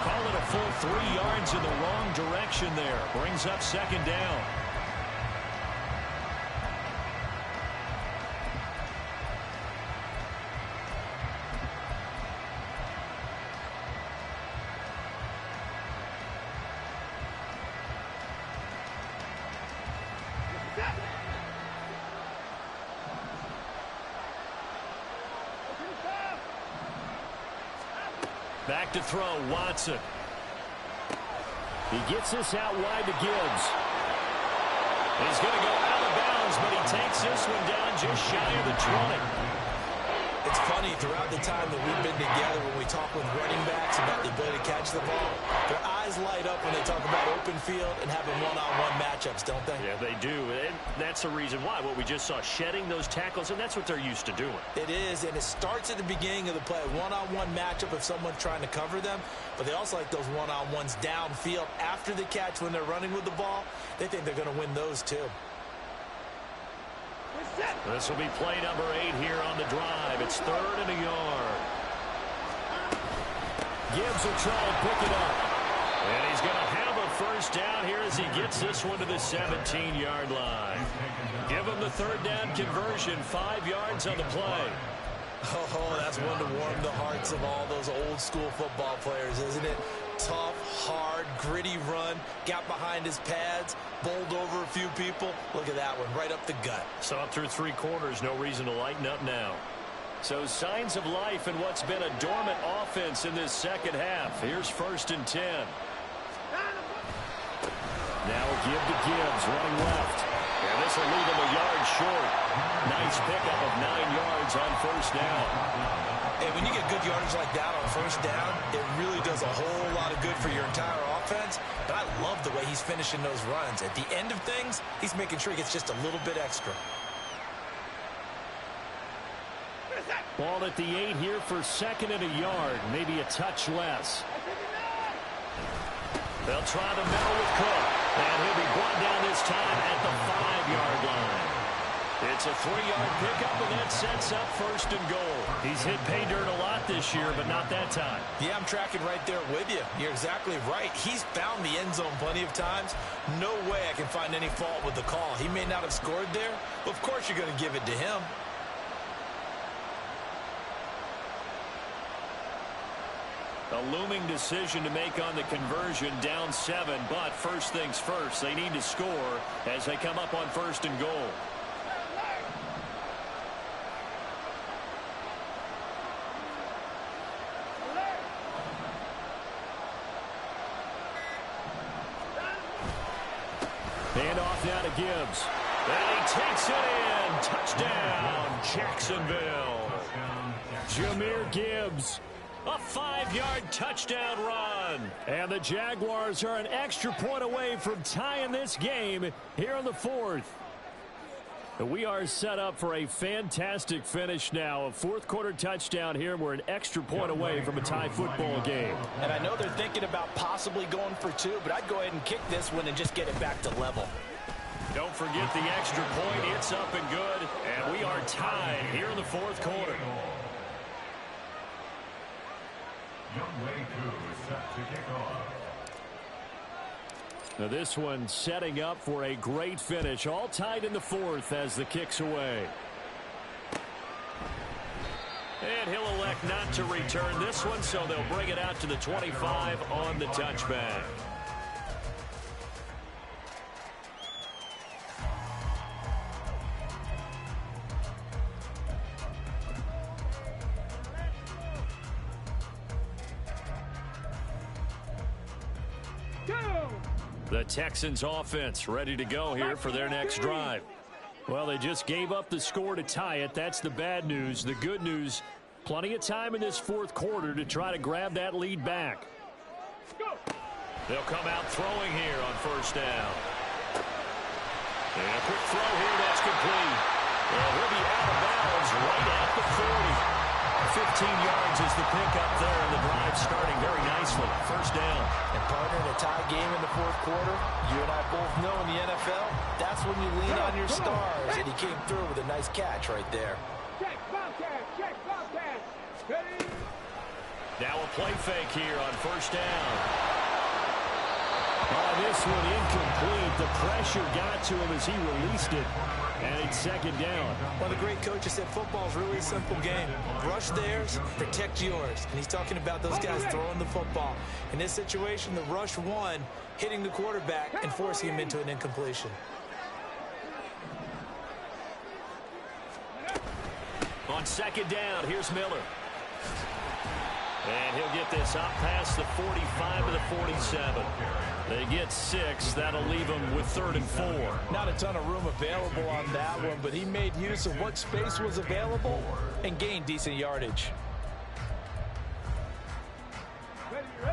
Call it a full 3 yards in the wrong direction there. Brings up 2nd down. Back to throw, Watson. He gets this out wide to Gibbs. He's going to go out of bounds, but he takes this one down just shy of the 20. It's funny, throughout the time that we've been together, when we talk with running backs about the ability to catch the ball, their eyes light up when they talk about open field and having one-on-one matchups, don't they? Yeah, they do. And that's the reason why. What we just saw, shedding those tackles, and that's what they're used to doing. It is, and it starts at the beginning of the play. One-on-one matchup if someone's trying to cover them, but they also like those one-on-ones downfield after the catch when they're running with the ball. They think they're going to win those too. This will be play number 8 here on the drive. It's 3rd and a yard. Gibbs will try to pick it up. And he's going to have a 1st down here as he gets this one to the 17-yard line. Give him the 3rd down conversion, 5 yards on the play. Oh, that's one to warm the hearts of all those old school football players, isn't it? Tough, hard, gritty run, got behind his pads, bowled over a few people. Look at that one, right up the gut. So up through 3 quarters, no reason to lighten up now. So signs of life in what's been a dormant offense in this second half. Here's 1st and 10. Now a give to Gibbs, running left. And this will leave him a yard short. Nice pickup of 9 yards on 1st down. And when you get good yardage like that on 1st down, it really does a whole lot of good for your entire offense. But I love the way he's finishing those runs. At the end of things, he's making sure he gets just a little bit extra. Ball at the 8 here for 2nd and a yard, maybe a touch less. They'll try the middle with Cook, and he'll be brought down this time at the 5-yard line. It's a 3-yard pickup, and that sets up 1st and goal. He's hit pay dirt a lot this year, but not that time. Yeah, I'm tracking right there with you. You're exactly right. He's found the end zone plenty of times. No way I can find any fault with the call. He may not have scored there, but of course you're going to give it to him. A looming decision to make on the conversion, down 7, but first things first, they need to score as they come up on 1st and goal. Hand off now to Gibbs. And he takes it in. Touchdown, Jacksonville. Jahmyr Gibbs. A 5-yard touchdown run. And the Jaguars are an extra point away from tying this game here in the 4th. We are set up for a fantastic finish now. A 4th quarter touchdown here. We're an extra point away from a tie football game. And I know they're thinking about possibly going for 2, but I'd go ahead and kick this one and just get it back to level. Don't forget the extra point. It's up and good. And we are tied here in the 4th quarter. Now this one setting up for a great finish. All tied in the 4th as the kick's away. And he'll elect not to return this one, so they'll bring it out to the 25 on the touchback. The Texans offense ready to go here for their next drive. Well, they just gave up the score to tie it. That's the bad news. The good news, plenty of time in this 4th quarter to try to grab that lead back. They'll come out throwing here on 1st down. And a quick throw here, that's complete. Well, he'll be out of bounds right at the 40. 15 yards is the pickup there, and the drive starting very nicely. First down. And partner, in a tie game in the fourth quarter, you and I both know in the NFL, that's when you lean on your stars, and he came through with a nice catch right there. Check, Bobcat, check, Bobcat. Ready? Now a play fake here on first down. This one incomplete. The pressure got to him as he released it. And it's second down. One of the great coaches said football is really a simple game. Rush theirs, protect yours. And he's talking about those guys throwing the football. In this situation, the rush won, hitting the quarterback and forcing him into an incompletion. On second down, here's Miller. And he'll get this up past the 45 to the 47. They get 6. That'll leave them with 3rd and 4. Not a ton of room available on that one, but he made use of what space was available and gained decent yardage.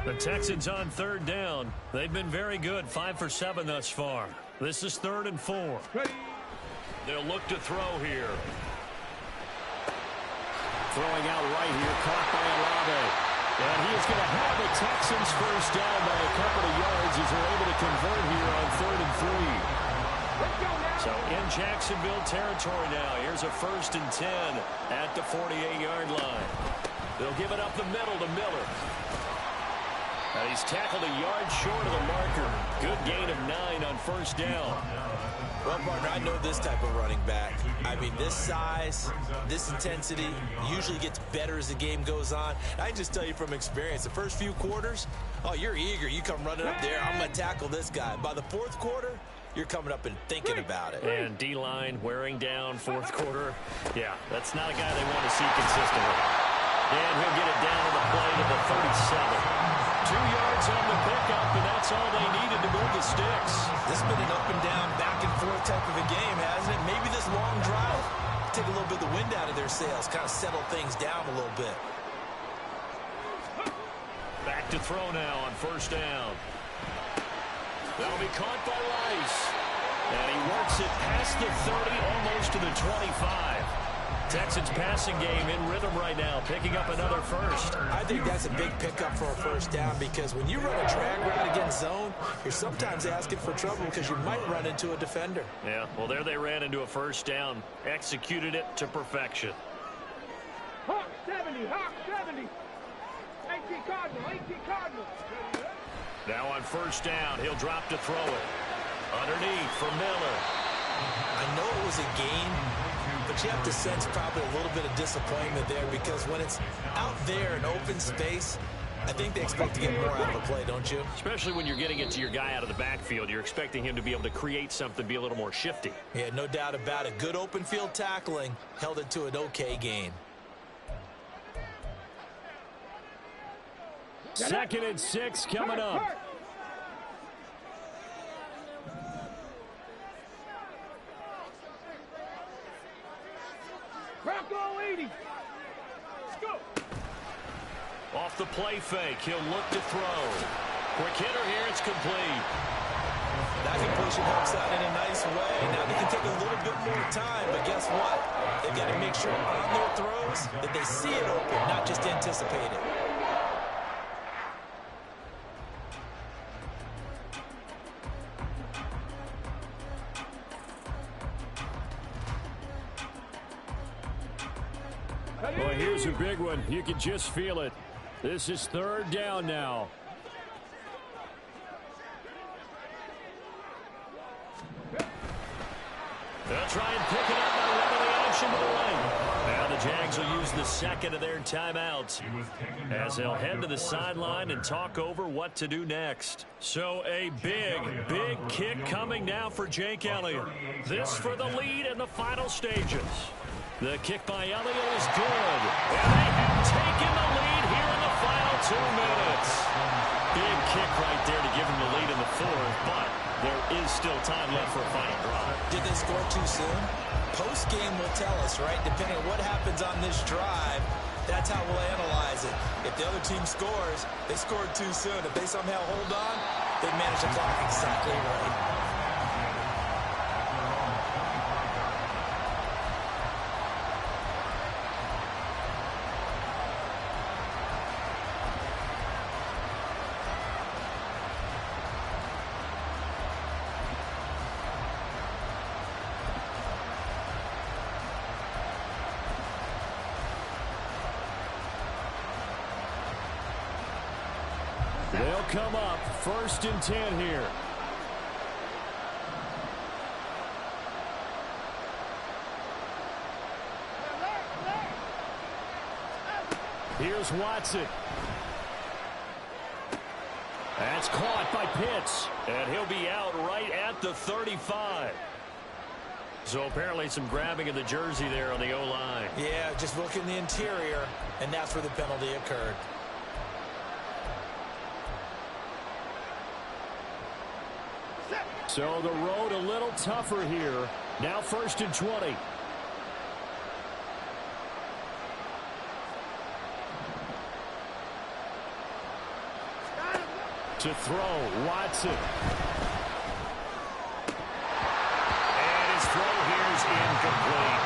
The Texans on 3rd down. They've been very good, 5 for 7 thus far. This is 3rd and 4. They'll look to throw here. Throwing out right here, caught by Olave. And he is going to have the Texans first down by a couple of yards as they're able to convert here on 3rd and 3. So in Jacksonville territory now. Here's a 1st and 10 at the 48-yard line. They'll give it up the middle to Miller. And he's tackled a yard short of the marker. Good gain of 9 on first down. Well, partner, I know this type of running back. I mean, this size, this intensity usually gets better as the game goes on. I can just tell you from experience, the first few quarters, oh, you're eager. You come running up there. I'm going to tackle this guy. By the fourth quarter, you're coming up and thinking about it. And D-line wearing down fourth quarter. Yeah, that's not a guy they want to see consistently. And he'll get it down to the play to the 37. 2 yards on the pickup, and that's all they needed to move the sticks. This has been an up and down, back and forth type of a game, hasn't it? Maybe this long drive take a little bit of the wind out of their sails, kind of settle things down a little bit. Back to throw now on first down. That'll be caught by Rice. And he works it past the 30, almost to the 25. Texans passing game in rhythm right now, picking up another first. I think that's a big pickup for a first down because when you run a drag route against zone, you're sometimes asking for trouble because you might run into a defender. Yeah, well, there they ran into a first down, executed it to perfection. Hawk 70, Hawk 70. 18 Cardinal, 18 Cardinal. Now on first down, he'll drop to throw it. Underneath for Miller. I know it was a gain, but you have to sense probably a little bit of disappointment there because when it's out there in open space, I think they expect to get more out of the play, don't you? Especially when you're getting it to your guy out of the backfield. You're expecting him to be able to create something, be a little more shifty. Yeah, no doubt about it. Good open field tackling held it to an okay gain. 2nd and 6 coming up. Bronco 80. Let's go. Off the play fake, he'll look to throw. Quick hitter here, it's complete. That completion helps out in a nice way. Now they can take a little bit more time, but guess what? They've got to make sure on their throws that they see it open, not just anticipate it. Well, here's a big one. You can just feel it. This is 3rd down now. They'll try and pick it up by running the action to the right. Now the Jags will use the 2nd of their timeouts as they'll head to the sideline and talk over what to do next. So a big, big kick coming now for Jake Elliott. This for the lead in the final stages. The kick by Elliott is good. And they have taken the lead here in the final 2 minutes. Big kick right there to give them the lead in the 4th, but there is still time left for a final drive. Did they score too soon? Post-game will tell us, right? Depending on what happens on this drive, that's how we'll analyze it. If the other team scores, they scored too soon. If they somehow hold on, they manage the clock exactly right. They'll come up 1st and 10 here. Here's Watson. That's caught by Pitts, and he'll be out right at the 35. So apparently some grabbing of the jersey there on the O-line. Yeah, just look in the interior, and that's where the penalty occurred. So the road a little tougher here. Now 1st and 20. To throw, Watson. And his throw here is incomplete.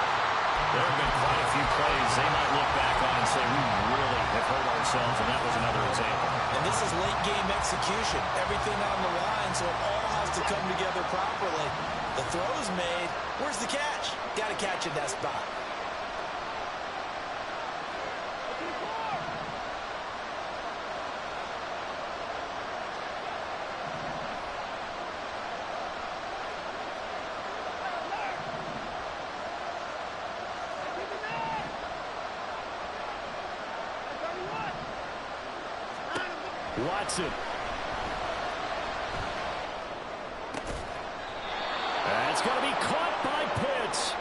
There have been quite a few plays they might look back on and say, we really have hurt ourselves, and that was another example. And this is late game execution. Everything on the line, so it all has to come together properly. The throw's made. Where's the catch? Got to catch in that spot. Watson. That's going to be caught by Pitts.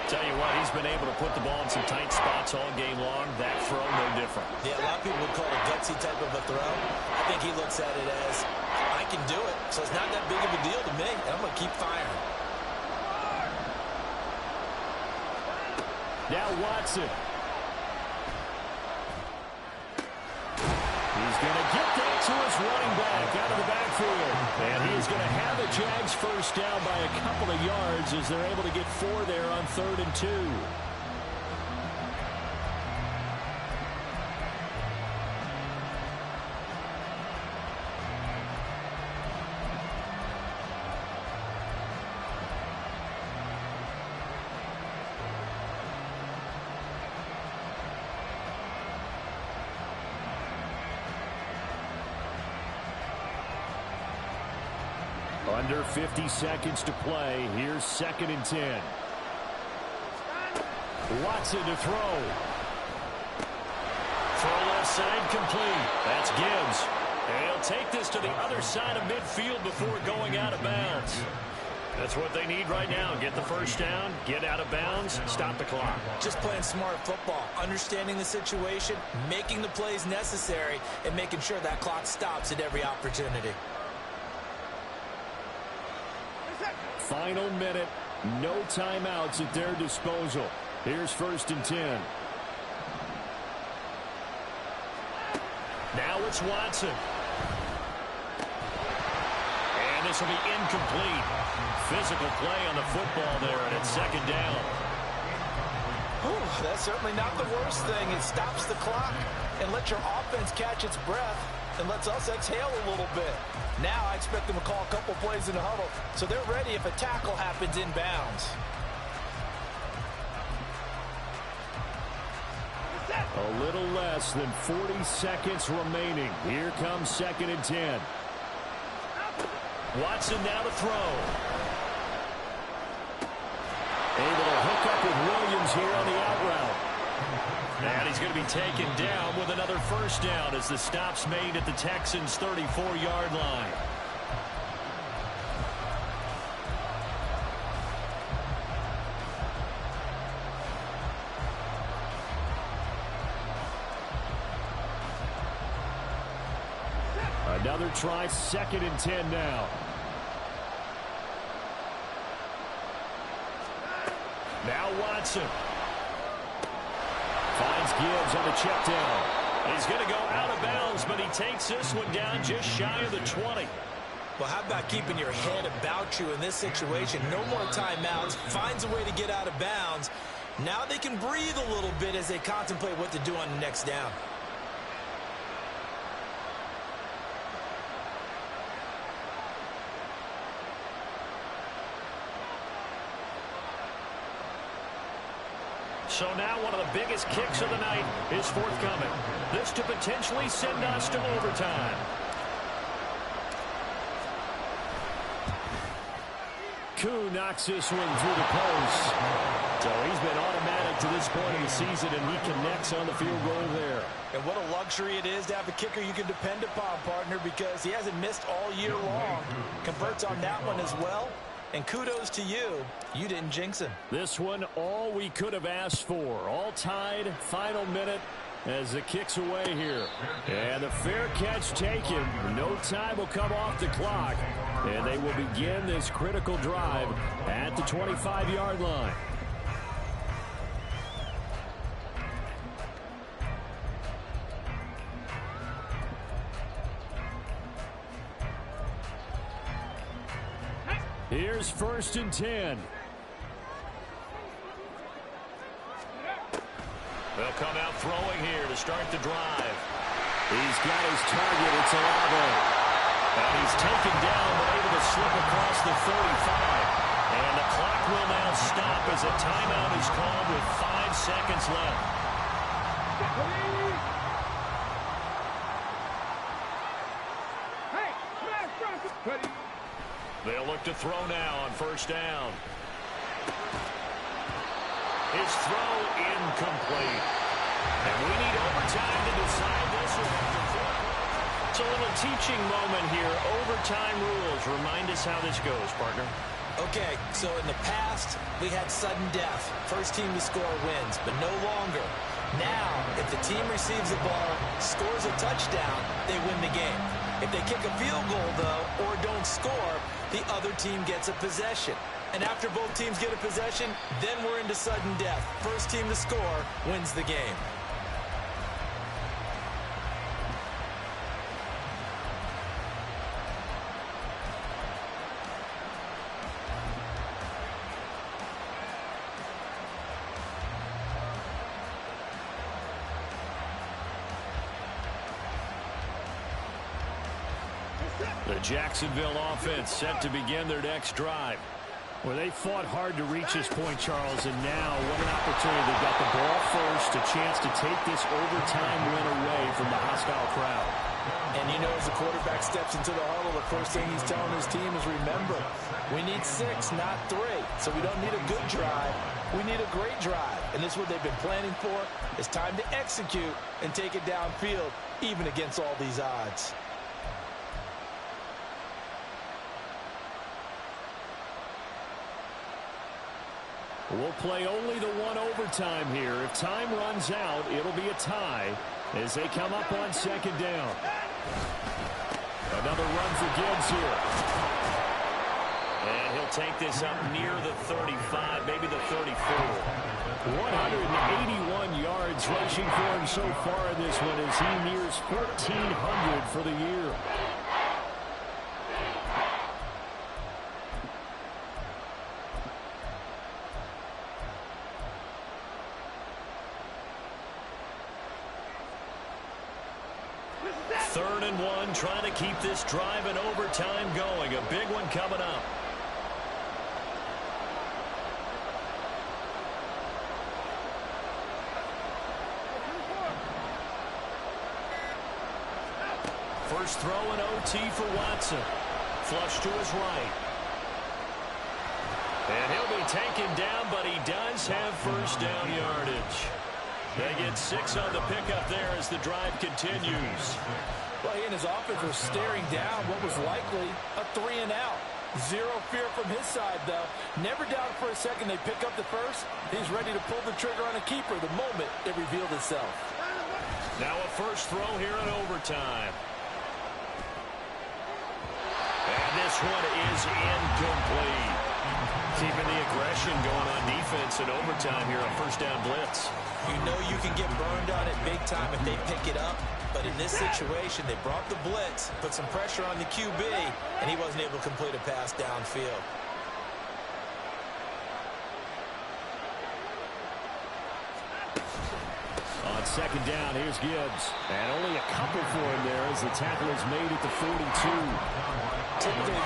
Tell you what, he's been able to put the ball in some tight spots all game long. That throw, no different. Yeah, a lot of people would call it a gutsy type of a throw. I think he looks at it as, I can do it, so it's not that big of a deal to me, and I'm going to keep firing. Now Watson. He's going to get that to his running back out of the backfield. And he is going to have a Jags first down by a couple of yards as they're able to get 4 there on 3rd and 2. Under 50 seconds to play. Here's 2nd and 10. Watson to throw. Throw left side complete. That's Gibbs. And he'll take this to the other side of midfield before going out of bounds. That's what they need right now. Get the first down, get out of bounds, stop the clock. Just playing smart football, understanding the situation, making the plays necessary, and making sure that clock stops at every opportunity. Final minute, no timeouts at their disposal. Here's 1st and 10. Now it's Watson. And this will be incomplete. Physical play on the football there, and it's 2nd down. Whew, that's certainly not the worst thing. It stops the clock and lets your offense catch its breath and lets us exhale a little bit. Now I expect them to call a couple plays in the huddle, so they're ready if a tackle happens inbounds. A little less than 40 seconds remaining. Here comes 2nd and 10. Watson now to throw. Able to hook up with Williams here on the out route. And he's going to be taken down with another first down as the stop's made at the Texans' 34-yard line. Another try, 2nd and 10 now. Now Watson. Finds Gibbs on the check down. He's going to go out of bounds, but he takes this one down just shy of the 20. Well, how about keeping your head about you in this situation? No more timeouts. Finds a way to get out of bounds. Now they can breathe a little bit as they contemplate what to do on the next down. So now one of the biggest kicks of the night is forthcoming. This to potentially send us to overtime. Koo knocks this one through the post. So he's been automatic to this point in the season, and he connects on the field goal there. And what a luxury it is to have a kicker you can depend upon, partner, because he hasn't missed all year long. Converts on that one as well. And kudos to you. You didn't jinx him. This one, all we could have asked for. All tied, final minute as the kick's away here. And the fair catch taken. No time will come off the clock. And they will begin this critical drive at the 25-yard line. Here's 1st and 10. They'll come out throwing here to start the drive. He's got his target. It's Olave. And he's taken down but able to slip across the 35. And the clock will now stop as a timeout is called with 5 seconds left. They'll look to throw now on 1st down. His throw incomplete. And we need overtime to decide this one. It's a little teaching moment here. Overtime rules. Remind us how this goes, partner. Okay, so in the past, we had sudden death. First team to score wins, but no longer. Now, if the team receives the ball, scores a touchdown, they win the game. If they kick a field goal, though, or don't score, the other team gets a possession. And after both teams get a possession, then we're into sudden death. First team to score wins the game. The Jacksonville offense set to begin their next drive. Well, they fought hard to reach this point, Charles, and now what an opportunity. They've got the ball first, a chance to take this overtime win away from the hostile crowd. And you know, as the quarterback steps into the huddle, the first thing he's telling his team is, remember, we need 6, not 3. So we don't need a good drive. We need a great drive. And this is what they've been planning for. It's time to execute and take it downfield, even against all these odds. We'll play only the one overtime here. If time runs out, it'll be a tie as they come up on 2nd down. Another run for Gibbs here. And he'll take this up near the 35, maybe the 34. 181 yards rushing for him so far in this one as he nears 1,400 for the year. Third and 1, trying to keep this drive in overtime going. A big one coming up. First throw in OT for Watson. Flush to his right. And he'll be taken down, but he does have 1st down yardage. They get 6 on the pickup there as the drive continues. Well, he and his offense were staring down what was likely a 3-and-out. Zero fear from his side, though. Never doubted for a second they pick up the first. He's ready to pull the trigger on a keeper the moment it revealed itself. Now a first throw here in overtime. And this one is incomplete. Keeping the aggression going on defense in overtime here on 1st down blitz. You know you can get burned on it big time if they pick it up. But in this situation, they brought the blitz, put some pressure on the QB, and he wasn't able to complete a pass downfield. On 2nd down, here's Gibbs. And only a couple for him there as the tackle is made at the 42. Typically,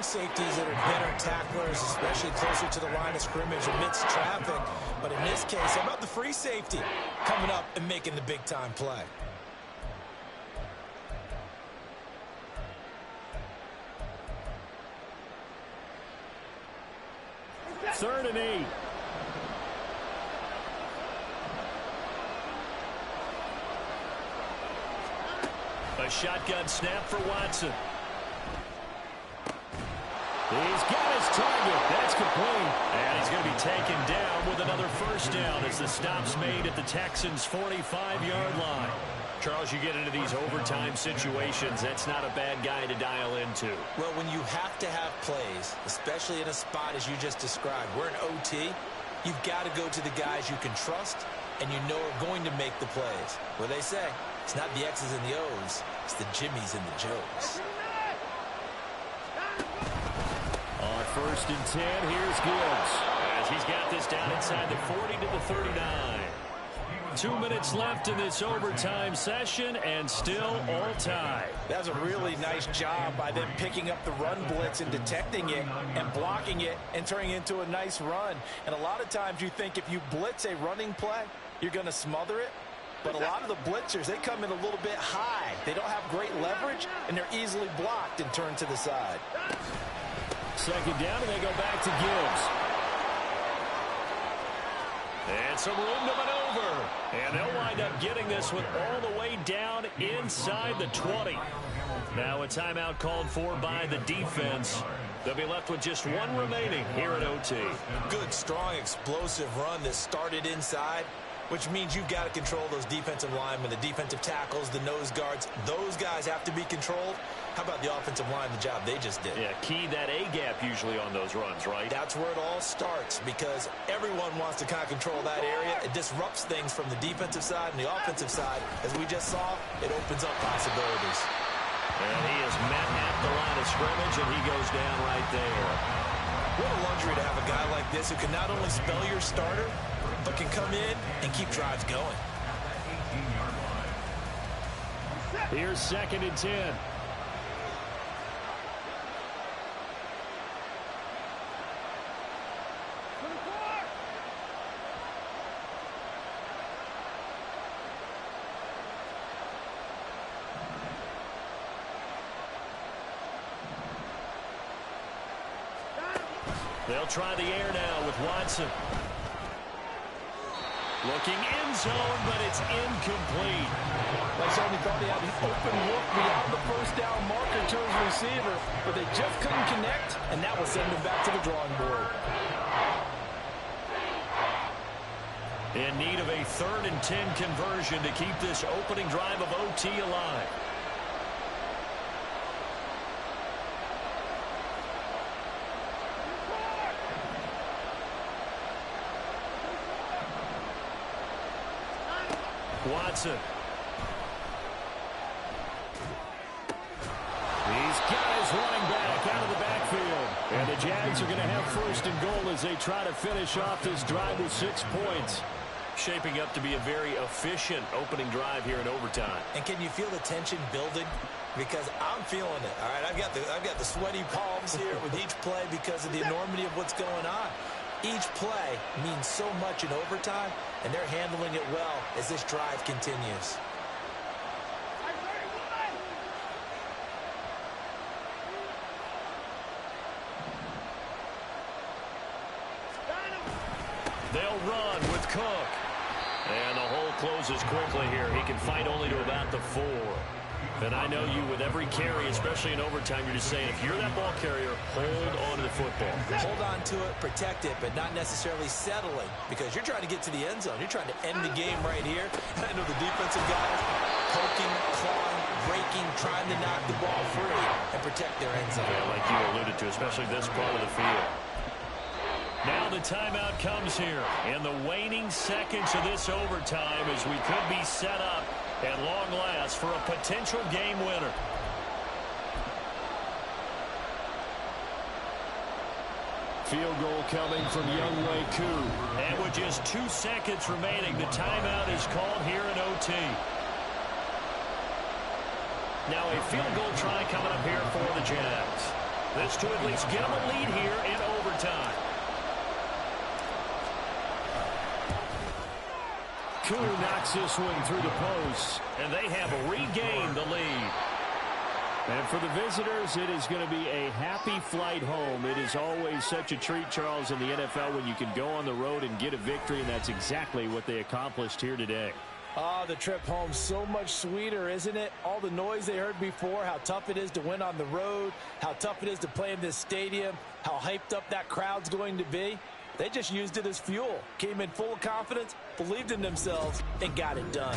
safeties that are better tacklers, especially closer to the line of scrimmage amidst traffic. But in this case, how about the free safety coming up and making the big-time play? Third and 8. A shotgun snap for Watson. He's got his target. That's complete. And he's going to be taken down with another first down as the stop's made at the Texans' 45-yard line. Charles, you get into these overtime situations, that's not a bad guy to dial into. Well, when you have to have plays, especially in a spot as you just described, we're in OT, you've got to go to the guys you can trust and you know are going to make the plays. What they say, it's not the X's and the O's, it's the Jimmies and the Joes. On first and 10, here's Gibbs. As he's got this down inside the 40 to the 39. 2 minutes left in this overtime session, and still all tied. That was a really nice job by them picking up the run blitz and detecting it and blocking it and turning it into a nice run. And a lot of times you think if you blitz a running play, you're going to smother it. But a lot of the blitzers, they come in a little bit high. They don't have great leverage, and they're easily blocked and turned to the side. Second down, and they go back to Gibbs. And some room to maneuver. And they'll wind up getting this one all the way down inside the 20. Now a timeout called for by the defense. They'll be left with just one remaining here at OT. Good, strong, explosive run that started inside, which means you've got to control those defensive linemen, the defensive tackles, the nose guards. Those guys have to be controlled. How about the offensive line, the job they just did? Yeah, key that A-gap usually on those runs, right? That's where it all starts because everyone wants to kind of control that area. It disrupts things from the defensive side and the offensive side. As we just saw, it opens up possibilities. And he is met at the line of scrimmage, and he goes down right there. What a luxury to have a guy like this who can not only spell your starter, but can come in and keep drives going. Here's second and 10. They'll try the air now with Watson. Looking end zone, but it's incomplete. They certainly thought he had an open look beyond the first down marker to his receiver, but they just couldn't connect, and that will send him back to the drawing board. In need of a 3rd and 10 conversion to keep this opening drive of OT alive. Watson. He's got his running back out of the backfield. And the Jags are going to have first and goal as they try to finish off this drive with 6 points. Shaping up to be a very efficient opening drive here in overtime. And can you feel the tension building? Because I'm feeling it. All right, I've got the sweaty palms here with each play because of the enormity of what's going on. Each play means so much in overtime, and they're handling it well as this drive continues. They'll run with Cook. And the hole closes quickly here. He can fight only to about the 4. And I know you, with every carry, especially in overtime, you're just saying, if you're that ball carrier, hold on to the football. Hold on to it, protect it, but not necessarily settling, because you're trying to get to the end zone. You're trying to end the game right here. And I know the defensive guys poking, clawing, breaking, trying to knock the ball free and protect their end zone. Yeah, like you alluded to, especially this part of the field. Now the timeout comes here in the waning seconds of this overtime as we could be set up at long last for a potential game winner. Field goal coming from Younghoe Koo. And with just 2 seconds remaining, the timeout is called here in OT. Now a field goal try coming up here for the Jags. This to at least get them a lead here in overtime. Koo knocks this one through the post, and they have regained the lead. And for the visitors, it is going to be a happy flight home. It is always such a treat, Charles, in the NFL when you can go on the road and get a victory, and that's exactly what they accomplished here today. The trip home so much sweeter, isn't it? All the noise they heard before, how tough it is to win on the road, how tough it is to play in this stadium, how hyped up that crowd's going to be. They just used it as fuel, came in full of confidence, believed in themselves, and got it done.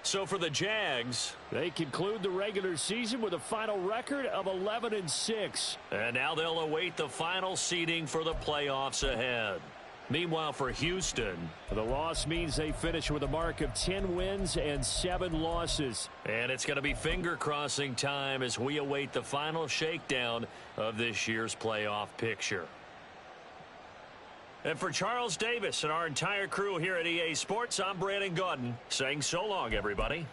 So for the Jags, they conclude the regular season with a final record of 11-6. And now they'll await the final seeding for the playoffs ahead. Meanwhile, for Houston, the loss means they finish with a mark of 10 wins and 7 losses. And it's going to be finger-crossing time as we await the final shakedown of this year's playoff picture. And for Charles Davis and our entire crew here at EA Sports, I'm Brandon Gaudin saying so long, everybody.